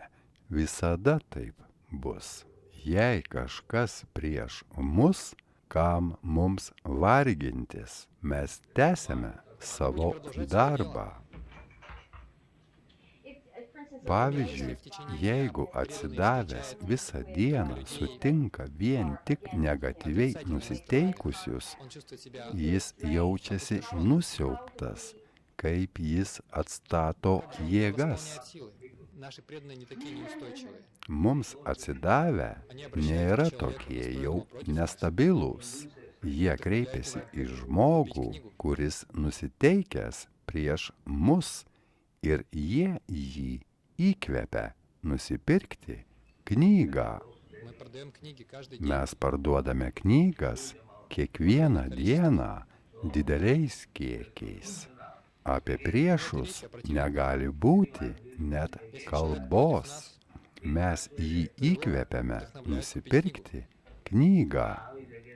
visada taip bus. Jei kažkas prieš mus, kam mums vargintis, mes tęsiame savo darbą. Pavyzdžiui, jeigu atsidavęs visą dieną sutinka vien tik negatyviai nusiteikusius, он чувствует себя jis jaučiasi nusiauptas, kaip jis atstato jėgas. от силы. Наши преданные не такие неустойчивые. Mums atsidavę nėra tokie jau nestabilūs. Jie kreipiasi į žmogų, kuris nusiteikęs prieš mus ir jie jį įkvepia nusipirkti knygą. Мы продаем книги каждый день. Mes parduodame knygas kiekvieną dieną dideliais kiekiais. Apie priešus negali būti net kalbos. Mes jį įkvepiame nusipirkti knygą.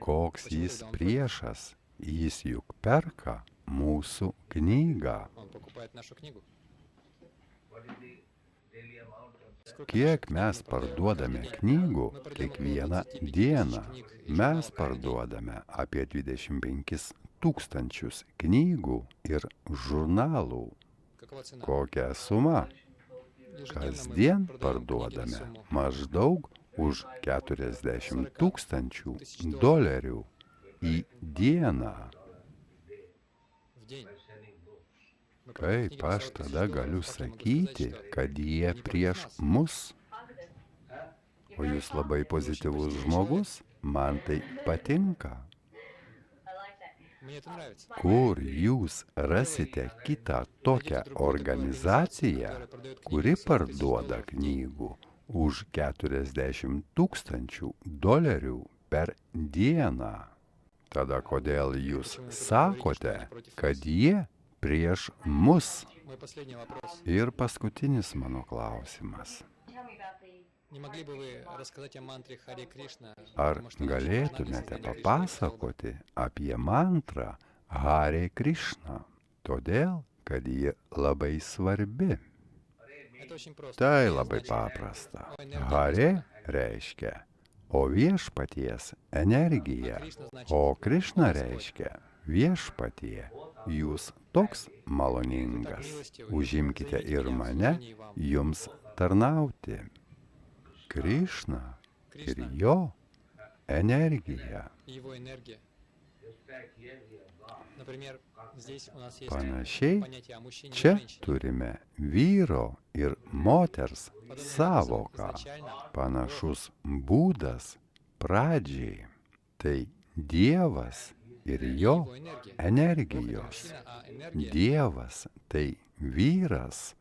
Koks jis priešas, jis juk perka mūsų knygą. Он покупает нашу книгу. Kiek mes parduodame knygų kiekvieną dieną? Mes parduodame apie 25 tūkstančius knygų ir žurnalų. Какова цена? Kokia suma? Ежедневно Kasdien мы продаем книги на parduodame сумму maždaug už 40 tūkstančių dolerių į dieną. в день. Мы продаем книги Kaip на aš 40 000 tada galiu долларов. Как я могу sakyti, сказать, что kad jie они против prieš нас? mus? O jūs labai pozityvus žmogus, man tai patinka. Мне это нравится. Kur jūs rasite kitą tokią organizaciją, kuri parduoda knygų už 40 000 dolerių per dieną? Tada kodėl jūs sakote, kad jie prieš mus? Мой последний вопрос. Ir paskutinis mano klausimas. Не могли бы вы рассказать о мантре Харе Кришна? Ar Потому что наша galėtumėte национальная Кришна papasakoti apie mantrą Hare Krishna? Todėl, kad ji labai svarbi. Это очень просто. Tai Харе labai значит paprasta. о энергии Hare reiškia o viešpaties energija, Кришна значит o Krishna reiškia viešpatie. Jūs toks maloningas. Užimkite ir mane jums tarnauti. Krishna ir Кришна jo energija. и его энергия. Например, здесь у нас есть Panašiai, понятие о мужчине и čia женщине. turime vyro ir moters Подобным образом, sąvoką. изначально Panašus būdas pradžiai. Tai Dievas ir jo его энергия. Бог — это energijos. мужчина, а энергия Dievas tai vyras,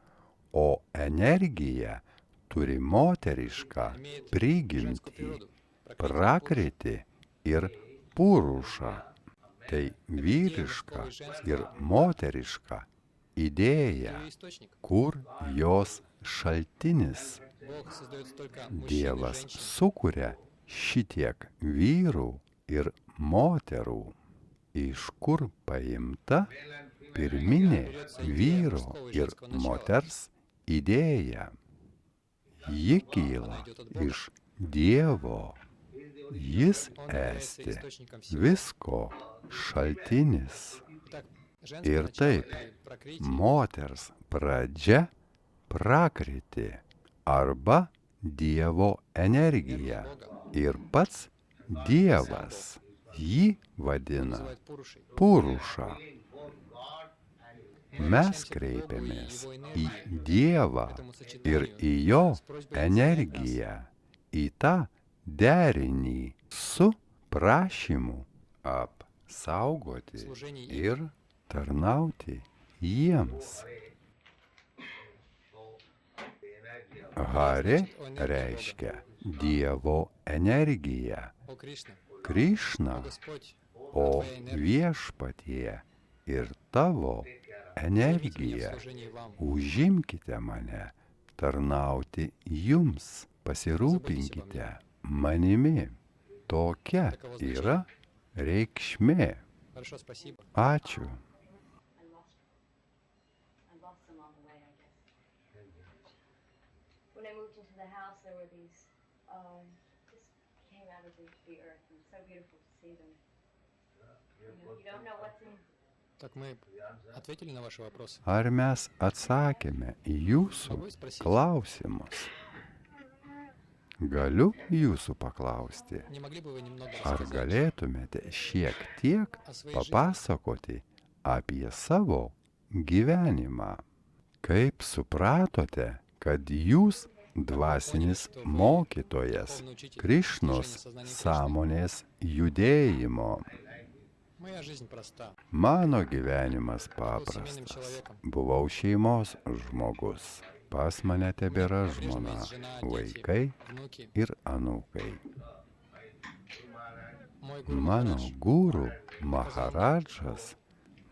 o energija turi moterišką имеет женскую prigimtį, природу. prakriti ir purušą. Tai vyriška ir moteriška idėja, Ее источник. kur jos šaltinis. Бог создает столько мужчин и Dievas женщин, sukuria šitiek vyrų ir moterų. Iš kur paimta pirminė vyro ir moters idėja? Ji kyla iš Dievo. Jis он является esti источником всего. visko šaltinis. Так, женское Ir начало taip, и прокрытие moters pradžia prakriti arba Dievo energija. Бога Ir pats Dievas jį vadina называют Пурушей. Puruša. Mes kreipiamės į Dievą ir į jo energiją, į tą derinį su prašymu apsaugoti Служение им. ir tarnauti jiems. Hare reiškia Dievo energija, О Кришна, Krishna, о Господь, o Твоя энергия, viešpatie ir tavo примите меня в energija. служении вам. Užimkite mane tarnauti jums, pasirūpinkite manimi. Tokia yra reikšmė. Хорошо, спасибо. Ačiū. I lost them on the way, I guess. When I moved into the house, there were these, just came out of the earth, and so beautiful to see them. You don't know what's in. Так мы ответили на ваши вопросы. Ar mes atsakėme į jūsų Могу спросить, klausimus? Galiu jūsų paklausti, не могли бы вы немного ar рассказать galėtumėte šiek tiek о своей жизни? papasakoti apie savo gyvenimą? Kaip supratote, kad jūs dvasinis mokytojas Духовный учитель, Krišnos движение сознания Кришны. sąmonės judėjimo? Моя жизнь проста. Mano gyvenimas Я был семейным paprastas. человеком. Buvau šeimos žmogus. Pas mane tebėra По-прежнему žmona, есть жена, дети, vaikai внуки. ir anūkai. Мой гуру Mano Махарадж gūrų Maharadžas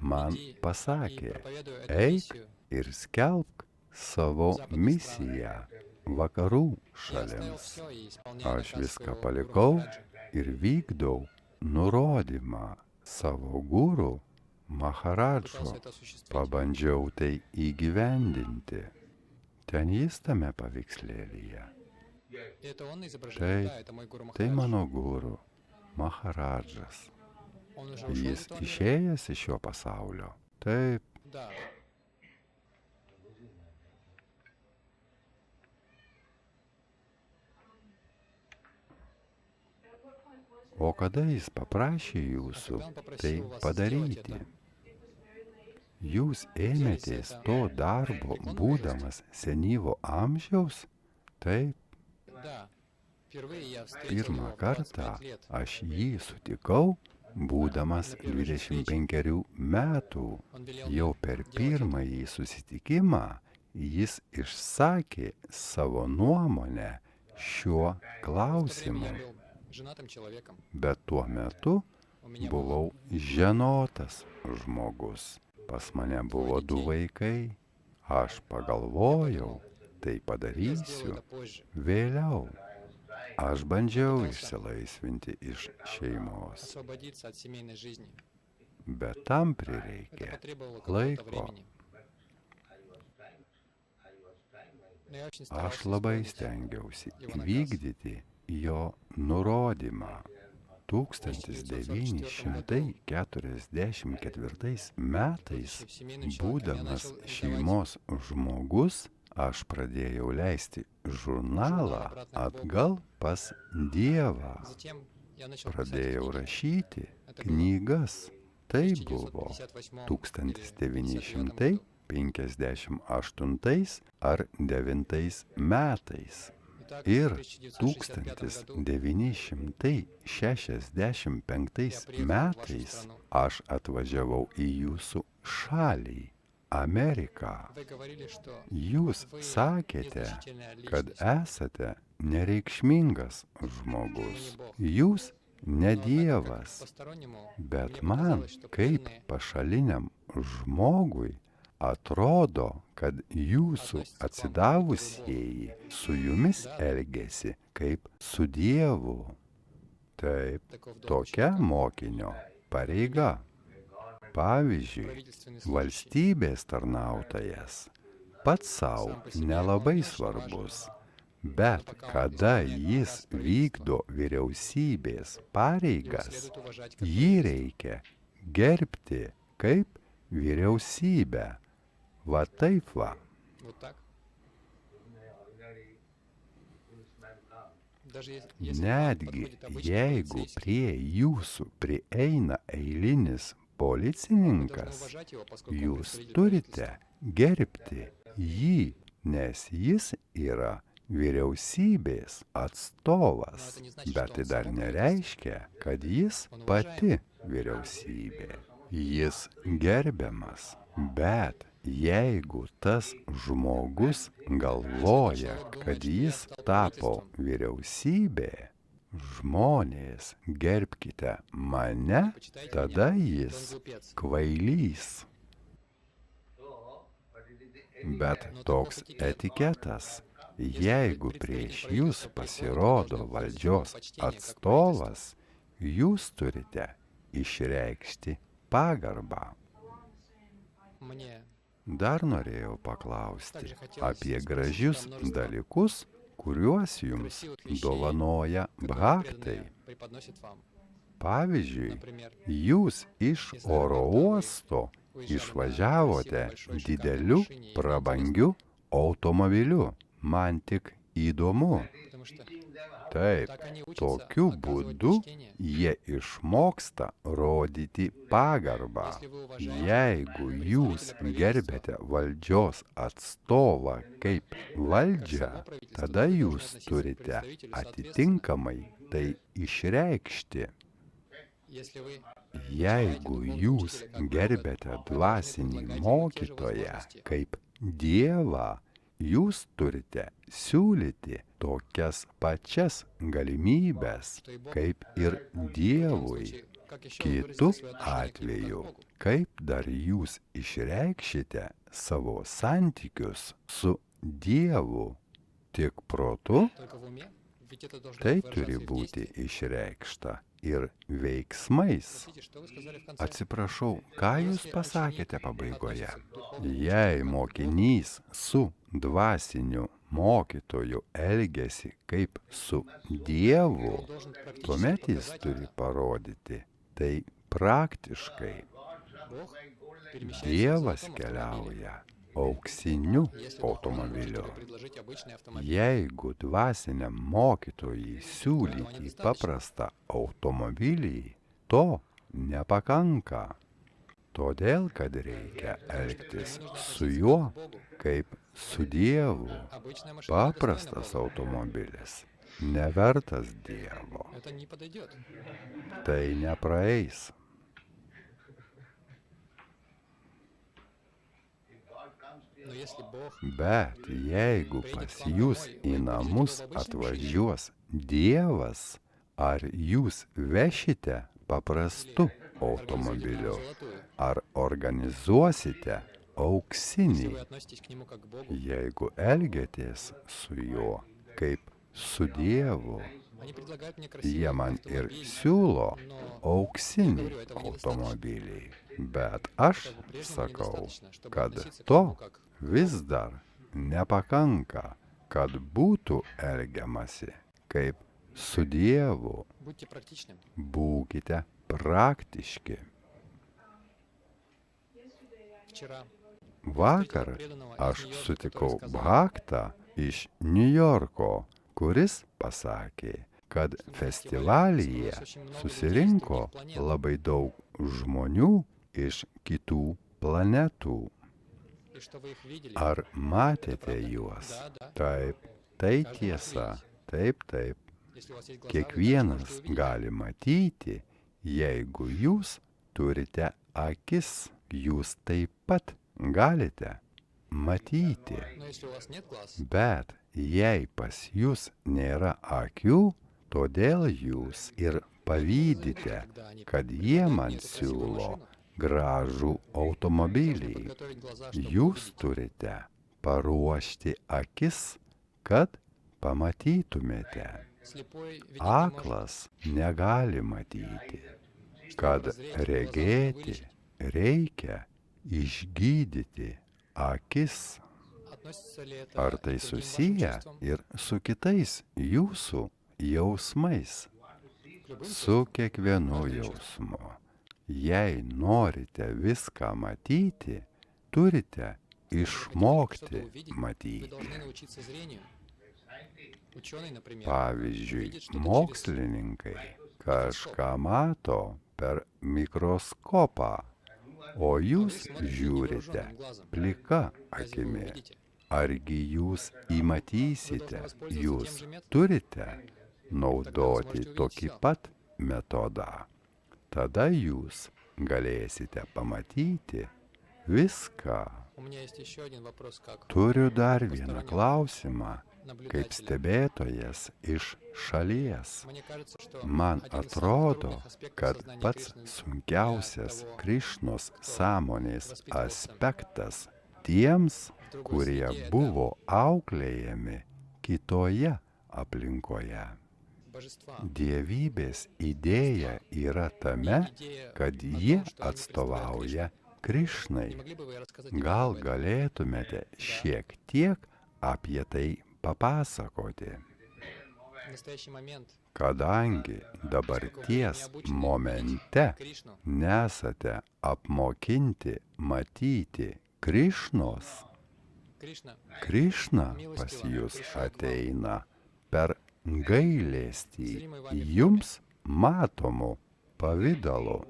man иди и pasakė, проповедуй эту eik миссию. ir skelbk savo misiją vakarų Я оставил šalims. все и исполняю Aš наказ viską своего palikau гуру Махараджа. ir vykdau nurodymą savo gūrų Пытался Maharadžo. это осуществить. Pabandžiau tai įgyvendinti. Ten jis tame paveikslėlyje. И это он изображен? Taip, Да, это мой гуру Tai Махарадж. mano gūrų Maharadžas. Он уже ушел из Jis этого мира? išėjęs iš šio pasaulio. Taip, Да. o kada jis paprašė А jūsų когда он tai попросил вас сделать padaryti? это, Jūs ėmėtės to darbo būdamas senyvo amžiaus? Taip, да, впервые я встретил pirmą его в kartą 25 лет. aš jį sutikau, būdamas 25 metų. Он велел Jau мне per делать это. pirmąjį susitikimą jis išsakė savo nuomonę šiuo В то время klausimu, я был женатым человеком. bet tuo metu У меня было buvau ženotas žmogus. Pas mane buvo 2 vaikai. Aš pagalvojau, tai я сделаю padarysiu это позже. vėliau. Aš bandžiau išsilaisvinti iš šeimos, Освободиться от семейной жизни. bet tam Это prireikė потребовало какого-то laiko. времени. Но я очень Aš старался labai исполнить stengiausi Его наказ. įvykdyti jo nurodymą. 1944 metais, Будучи семейным человеком, я būdamas начал издавать šeimos žmogus, aš pradėjau leisti žurnalą atgal pas Dievą. Затем я начал писать Pradėjau книги. rašyti Это было knygas. в Tai buvo 1958 или 1958 ar 9 metais. Итак, Ir в 1965 году 1965 metais aš atvažiavau į jūsų šalį, Ameriką. вы говорили, что Jūs вы sakėte, незначительная kad личность, esate nereikšmingas žmogus. Jūs ne но так как Dievas, постороннему, bet мне man, показалось, что kaip преданные pašaliniam žmogui, atrodo, kad jūsų atsidavusieji su jumis elgesi kaip su Dievu. Taip, таков долг tokia ученика. mokinio pareiga. Pavyzdžiui, Правительственный служащий valstybės tarnautojas pats savo nelabai svarbus, bet kada jis vykdo vyriausybės его pareigas, следует уважать как jį reikia gerbti kaip vyriausybę. Va taip va. вот так. Даже если к вам Netgi подходит обычный jeigu полицейский, prie jūsų prieina eilinis вы должны policininkas, уважать его, поскольку он jūs представитель turite правительства. gerbti jį, nes jis yra vyriausybės atstovas. Bet tai dar nereiškia, kad jis pati vyriausybė. Jis gerbiamas. Bet jeigu tas žmogus galvoja, kad jis tapo vyriausybė, žmonės, gerbkite mane, Почитайте tada меня, он jis глупец. kvailys. Bet toks etiketas, jeigu prieš jūs pasirodo valdžios atstovas, jūs turite išreikšti pagarbą. Мне Dar norėjau paklausti apie gražius dalykus, kuriuos jums красивых вещей, dovanoja которые bhaktai. преданные преподносят вам. Pavyzdžiui, Например, jūs iš oro uosto išvažiavote dideliu prabangiu automobiliu. Man tik įdomu. потому что Taip, так они учатся tokiu оказывать būdu почтение. jie išmoksta rodyti pagarbą. Если вы уважаете Jeigu jūs gerbėte valdžios atstovą kaip valdžią, tada jūs turite atitinkamai tai išreikšti. если вы Jeigu jūs gerbėte dvasinį mokytoją kaip Dievą, jūs turite siūlyti tokias pačias galimybės kaip ir Dievui. Kitu atveju, kaip dar jūs išreikšite savo santykius su Dievu? Tik protu? только в уме, ведь это должно Tai выражаться turi и в būti действии. išreikšta ir veiksmais. Простите, что вы сказали в конце? Atsiprašau, ką jūs pasakėte pabaigoje? Jei mokinys su dvasiniu mokytoju elgesi kaip su Dievu, Он должен практически tuomet jis показать turi это. parodyti tai praktiškai Бог перемещается в Dievas золотом автомобиле. keliauja auksiniu Если Бог вам может automobiliu. тебе предложить обычный автомобиль, Jeigu dvasiniam mokytojui siūlyti paprastą automobilį, to nepakanka. Todėl, kad reikia elgtis su juo kaip su Dievu. обычная машина недостойна Paprastas Бога. automobilis nevertas Dievo. Это не подойдет. Tai nepraeis. Но если Бог Bet jeigu pas jūs į namus atvažiuos Dievas, ar jūs vešite paprastu automobiliu, золотую, ar organizuosite если auksinį, вы относитесь к Нему как к Богу, jeigu elgiatės su juo kaip su Dievu, они предлагают мне jie красивый man ir автомобиль, siūlo но auksinį automobilį. Bet aš этого по-прежнему sakau, недостаточно, чтобы kad относиться к to Нему как vis dar nepakanka, kad būtų elgiamasi kaip su Dievu. будьте практичным. Būkite praktiški. Вчера Vakar aš sutikau Bhaktą iš Niujorko, kuris pasakė, kad festivalyje susirinko labai daug žmonių iš kitų planetų. и что вы их видели, Ar matėte juos? да, да, Taip, tai tiesa. Taip, taip. если у вас есть глаза, вы Kiekvienas можете увидеть. gali matyti, jeigu jūs turite akis, jūs taip pat galite matyti. Но если у вас нет глаз, Bet jei pas jūs nėra akių, todėl jūs ir pavydite, когда они kad jie man предлагают мне эту красивую siūlo машину, gražų нужно automobilį. подготовить глаза, чтобы Jūs увидеть. turite paruošti akis, kad pamatytumėte. Слепой видеть не может. Aklas negali matyti. Kad Прозреть, глаза нужно regėti, вылечить. reikia išgydyti akis. Относится ли это Ar к tai другим вашим susiję чувствам, ir su kitais jūsų jausmais, к любым su kiekvienu jausmu. Jei norite viską matyti, turite išmokti Вы matyti. должны научиться зрению. Ученый, например, Pavyzdžiui, видит что-то через mokslininkai kažką mato per mikroskopą, o а вы jūs смотрите žiūrite невооруженным глазом. plika Разве вы akimi. увидите? Argi jūs įmatysite, Вы должны jūs воспользоваться тем же методом. turite Тогда naudoti вы сможете tokį увидеть pat metodą. Tada jūs galėsite pamatyti viską. У меня есть еще один вопрос, как Turiu dar vieną klausimą, kaip наблюдателя. stebėtojas iš šalies. Мне кажется, что Man один из самых atrodo, трудных аспектов kad сознания pats Кришны sunkiausias для того, Krišnos sąmonės vaspitavosi aspektas tiems, в другой kurie среде, это buvo auklėjami kitoje aplinkoje. божества. Dievybės idėja yra tame, Идея kad о том, jie что они atstovauja представляют Не Krišnai. могли бы вы рассказать Gal немного об этом? galėtumėte šiek tiek apie tai papasakoti? В настоящий момент Kadangi dabarties momente Кришну nesate apmokinti matyti Krišnos, Кришна Krišna pas jūs ateina per gailestį jums matomu pavydalu.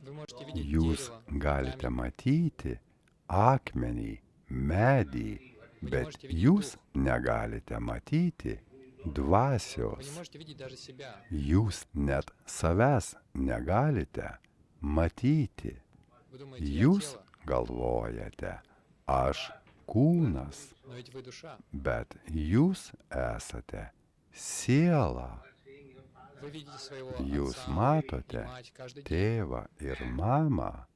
вы можете видеть Jūs дерево, galite камень, matyti akmenį, medį, bet jūs negalite matyti вы не dvasios. можете видеть даже себя. Jūs net savęs negalite matyti. Вы думаете, я Jūs тело, galvojate, aš kūnas, но ведь вы душа. bet jūs esate siela. Вы видите своего Jūs отца matote и мать каждый день. tėvą ir mamą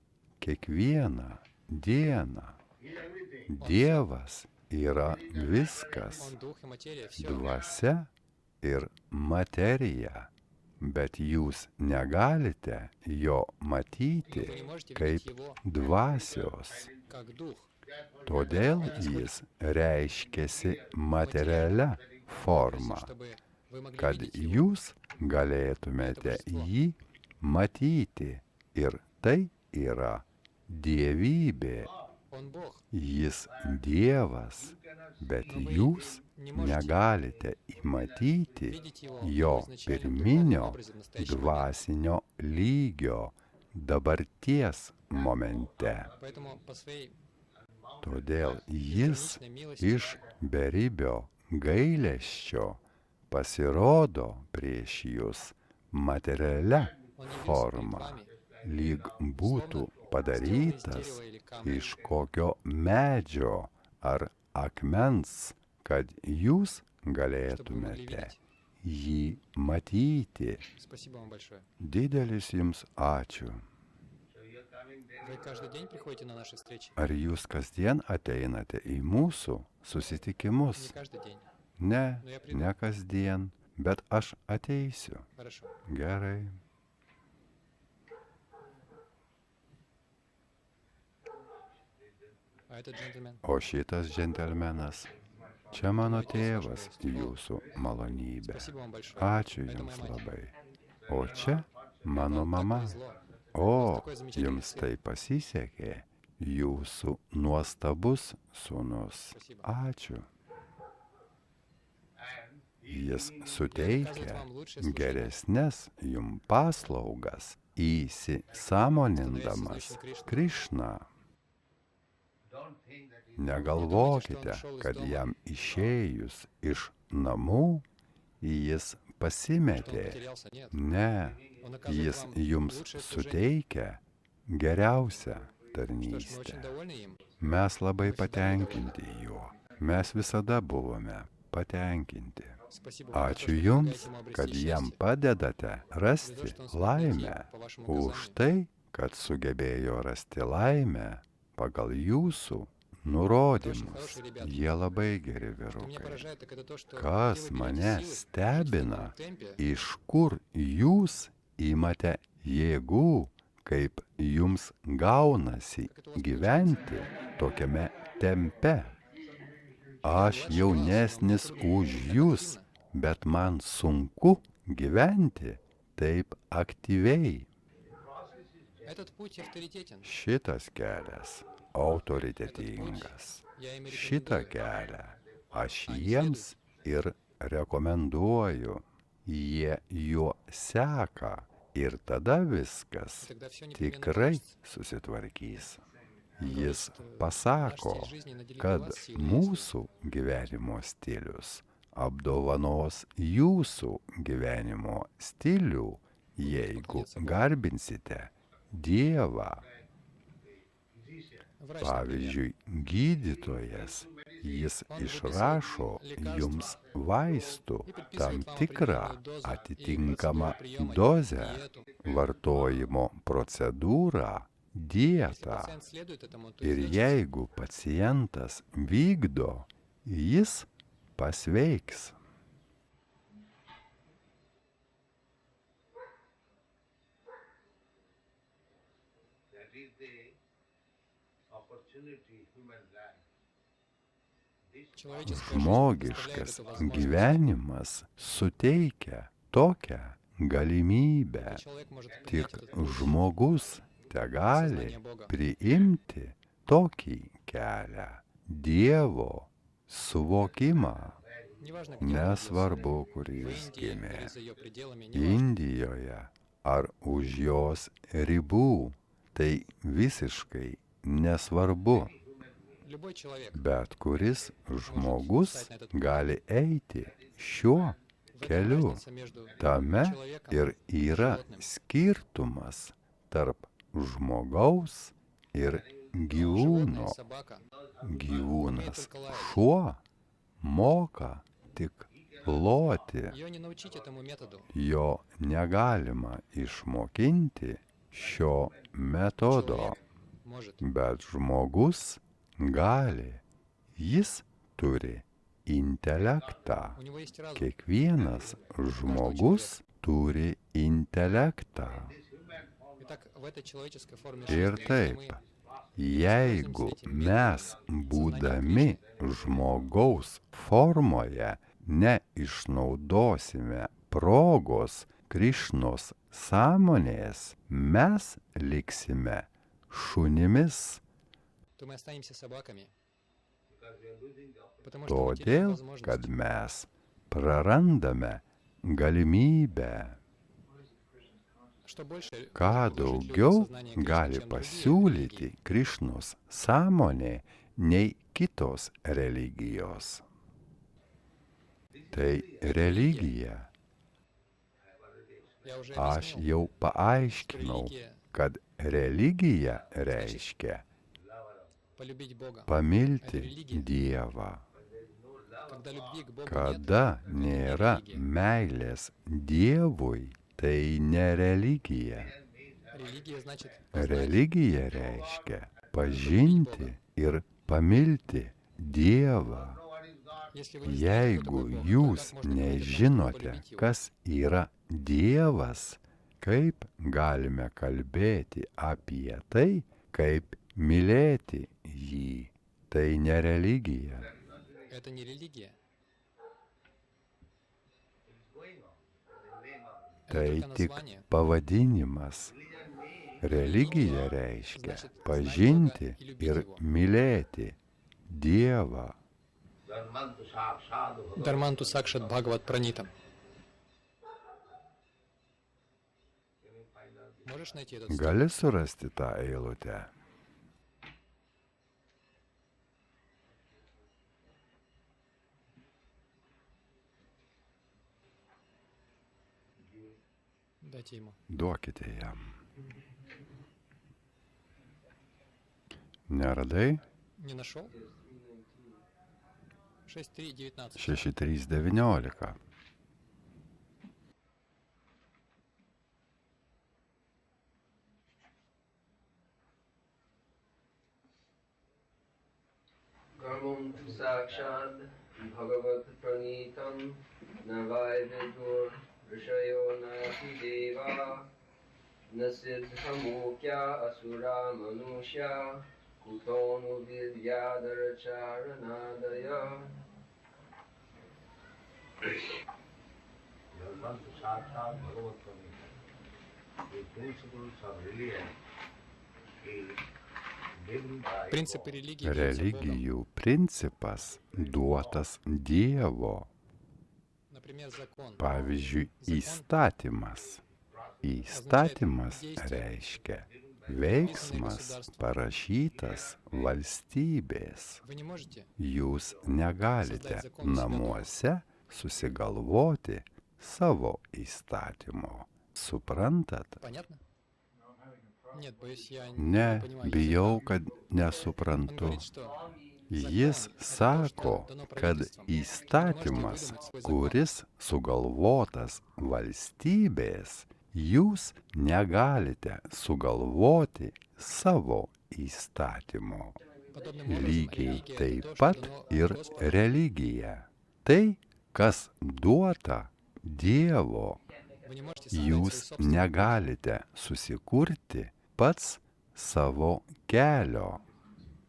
kiekvieną dieną. Dievas yra viskas, Он дух и материя, все. dvasia ir materija, bet jūs negalite jo Вы matyti не можете kaip видеть его dvasios. как дух. Todėl jis reiškiasi materialia forma, Чтобы вы могли kad видеть его. jūs galėtumėte jį matyti. Ir tai yra dievybė. Он Бог. Jis Dievas, bet jūs negalite įmatyti jo pirminio dvasinio lygio dabarties momente. Поэтому по своей Todėl jis безграничной милости iš beribio gailesčio pasirodo prieš jūs materialia он явился перед forma, вами, lyg būtų словно сделан из padarytas дерева или камня, iš kokio medžio ar akmens, kad jūs чтобы вы могли galėtumėte видеть. jį matyti. Спасибо вам большое. Didelis jums ačiū. Вы каждый день приходите на наши встречи? Ar jūs kasdien ateinate į mūsų Не susitikimus? каждый день. Ne, ne kasdien, bet aš ateisiu. Хорошо. Gerai. А этот джентльмен? O šitas džentelmenas, čia mano tėvas, jūsų malonybė. Спасибо вам большое. Ačiū Это jums моя мать. labai. O čia mano Вам так mama. повезло. O, jums tai pasisekė. Jūsų nuostabus sūnus. Спасибо. Ačiū. Jis Оказывает suteikia вам лучшее служение, geresnes jum paslaugas, įsisąmonindamas Krišną. Negalvokite, kad jam išėjus iš namų, jis что он pasimetė. потерялся. Нет. Ne, Он оказывает jis вам jums лучшее служение. suteikia geriausią Что ж, мы tarnystę. очень довольны им. Mes labai patenkinti juo. Mes visada buvome patenkinti. Спасибо вам за то, Ačiū что Jums, помогаете ему обрести kad jam счастье. padedate rasti За то, что он смог laimę. найти по вашему Už указанию. tai, kad sugebėjo rasti laimę pagal jūsų Это очень nurodymus. хорошие ребята. Jie labai geri Что меня vyrukai. поражает, так это то, что Kas где вы mane берете силы в stebina, собственном темпе, iš kur jūs imate jėgų, kaip jums gaunasi gyventi tokiame tempe. Aš jaunesnis už jūs, bet man sunku gyventi taip aktyviai. этот путь авторитетен. Šitas kelias autoritetingas. Я им Šitą рекомендую. kelią aš jiems ir rekomenduoju. Jie juo seka ir tada viskas Тогда все непременно tikrai получится. susitvarkys. Jis pasako, Наш стиль жизни наделит kad вас силой и mūsų gyvenimo stilius apdovanos jūsų gyvenimo stilių, jeigu garbinsite Dievą. Врач, например, Pavyzdžiui, gydytojas, jis išrašo jums vaistų tam tikrą atitinkamą dozę, vartojimo procedūrą, dietą. пациент следует этому, то Ir значит, jeigu pacientas vykdo, jis pasveiks. That is the opportunity human life. This человеческая жизнь Žmogiškas предоставляет эту возможность. gyvenimas suteikia tokią galimybę. Только человек может принять Tik этот путь. žmogus tegali priimti tokį kelią, Dievo suvokimą. Неважно, где он родился, Nesvarbu, kur в jis Индии gimė. или за ее пределами, неважно. Indijoje ar už jos ribų, tai visiškai nesvarbu. Любой человек Bet kuris žmogus gali eiti šiuo в этом keliu. разница между Tame человеком ir и yra животным. skirtumas tarp žmogaus ir Животное, gyvūno. собака, Gyvūnas šuo moka tik loti. ее не научить этому методу. Jo negalima išmokinti šio metodo, Человек может. bet žmogus gali. Jis turi intelektą. У него есть разум. Kiekvienas žmogus turi intelektą. Итак, в этой человеческой форме Ir жизни, taip, если мы jeigu mes, būdami žmogaus formoje, neišnaudosime progos Krišnos sąmonės, mes liksime šunimis. то мы останемся собаками. because we are losing the opportunity. Потому что мы теряем Todėl, kad возможность. mes prarandame galimybę. Что больше Ką может предложить людям daugiau сознание Кришны, gali чем другие pasiūlyti религии? Krišnos sąmonė nei kitos religijos. Tai religija. Я уже Aš объяснил, jau paaiškinau, религия kad religija reiškia полюбить Бога. pamilti Это религия. Dievą. Когда любви к Богу нет, Kada это не nėra религия. meilės Dievui, tai ne religija. Религия значит познать, Religija reiškia pažinti ir pamilti Dievą. если вы не знаете, кто Jeigu такой Бог, jūs то как можно понять, nežinote, полюбить его? kas yra Dievas, kaip galime kalbėti apie tai, kaip mylėti jį? Tai ne religija. Это не религия. Это Tai только tik название. pavadinimas. Religija reiškia pažinti ir mylėti Dievą. Dharmantu sakshadu bhagavad. Дарманту Сакшат Бхагават Пранитам. Можешь найти этот стих? Gali surasti tą eilutę? Дайте ему. Duokite jam. Neradai? Не нашел? 6.3.19. 6.3.19. Karmam tu sakshad bhagavat pranitam navaividur rishayo nati deva nasidhamukya asura manusya kutonu vidyadaracharanadaya. Dharmantu sakshadu bhagavad Pranita. The principles of religion is given by Принципы God. религии даются Богом. Religijų principas duotas Dievo. Например, закон. Pavyzdžiui, įstatymas. Įstatymas reiškia veiksmas parašytas valstybės. Вы не можете Jūs negalite namuose susigalvoti savo įstatymo. Suprantat? Понятно? Нет, боюсь, я Ne, понимаю. bijau, kad Он nesuprantu. говорит, что Jis sako, kad įstatymas, kuris sugalvotas valstybės, jūs negalite sugalvoti savo įstatymo. подобным образом Lygiai религия — taip это то, pat что дано ir Господу. religija. Tai, kas duota Dievo, Вы не можете создать jūs свой собственный путь. negalite susikurti pats savo kelio.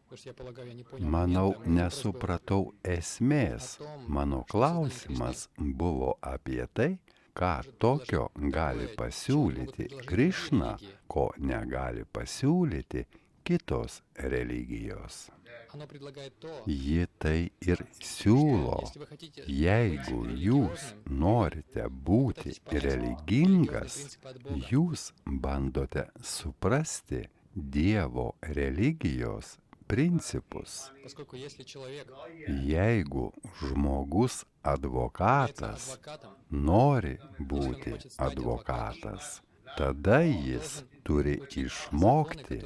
Потому что я полагаю, я не понял Manau, момента. Мой вопрос был nesupratau esmės. Mano klausimas buvo apie tai, ką tokio gali pasiūlyti Krišna, ko negali pasiūlyti kitos religijos. Оно предлагает то, Ji tai ir siūlo. если вы хотите Jeigu быть jūs религиозным, norite būti religingas, jūs bandote suprasti Dievo religijos principus. поскольку если человек Jeigu žmogus является advokatas адвокатом, nori būti advokatas, tada jis turi išmokti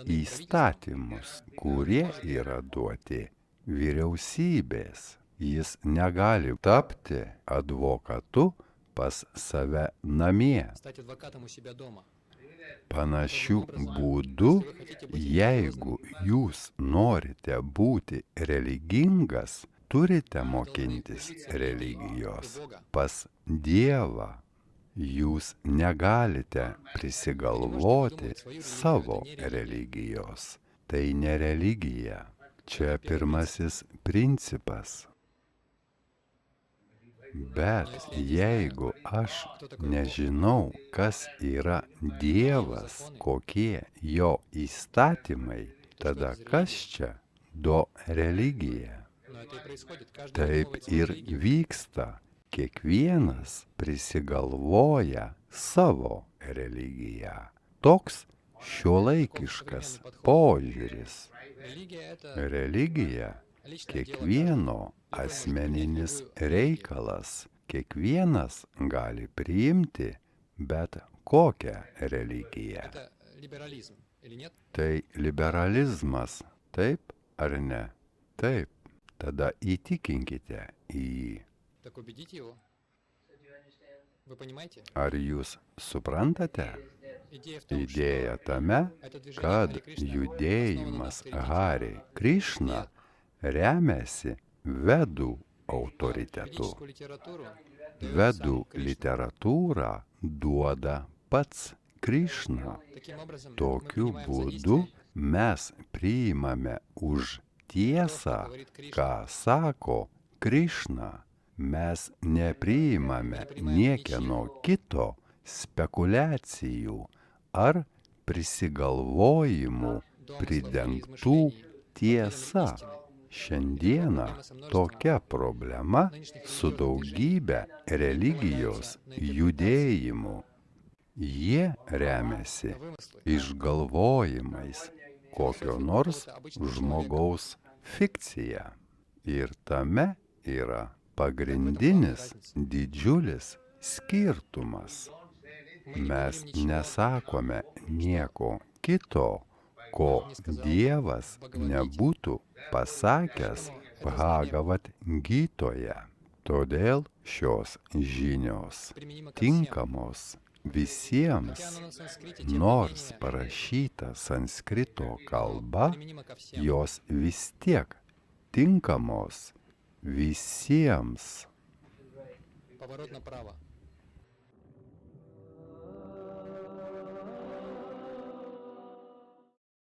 įstatymus, kurie yra duoti vyriausybės. Jis negali tapti advokatu pas save namie. стать адвокатом у себя дома. Panašiu būdu, jeigu jūs norite būti religingas, turite mokintis religijos pas Dievą. Jūs negalite prisigalvoti savo religijos. Tai ne religija. Čia pirmasis principas. Bet jeigu aš nežinau, kas yra Dievas, kokie jo įstatymai, tada kas čia do religija? Но это и происходит. Каждый Taip придумывает свою ir религию. vyksta. Kiekvienas prisigalvoja savo religiją. Toks šiuolaikiškas požiūris. Религия — это Religija личное дело kiekvieno asmeninis reikalas. Kiekvienas gali priimti bet kokią religiją. Это либерализм, или нет? Tai liberalizmas, taip ar ne? Taip. Tada įtikinkite į jį. Так убедите его. Вы понимаете? Ar jūs suprantate? Идея в том, Idėja что tame, это движение kad Хари Кришна judėjimas основано на авторитете. Hari Krishna remiasi vedų autoritetu. Ведическую литературу дает Vedų сам Кришна. literatūrą duoda pats Krishna. Таким образом, мы Tokiu принимаем за būdu истину mes priimame už tiesą, ką sako Krishna. Mes nepriimame niekieno kito spekulacijų ar prisigalvojimų pridengtų tiesa. Šiandieną tokia problema su daugybė religijos judėjimų. Jie remiasi на вымыслы. išgalvojimais kokio nors žmogaus fikcija. Ir tame yra pagrindinis didžiulis skirtumas. Mes nesakome nieko kito, ko Dievas nebūtų pasakęs Bhagavad Gitoje. Todėl šios žinios Применимо ко всем. tinkamos visiems, Хотя оно на санскрите, тем не nors менее, parašyta sanskrito kalba, применимо ко всем. jos vis tiek tinkamos visiems. Поворот направо.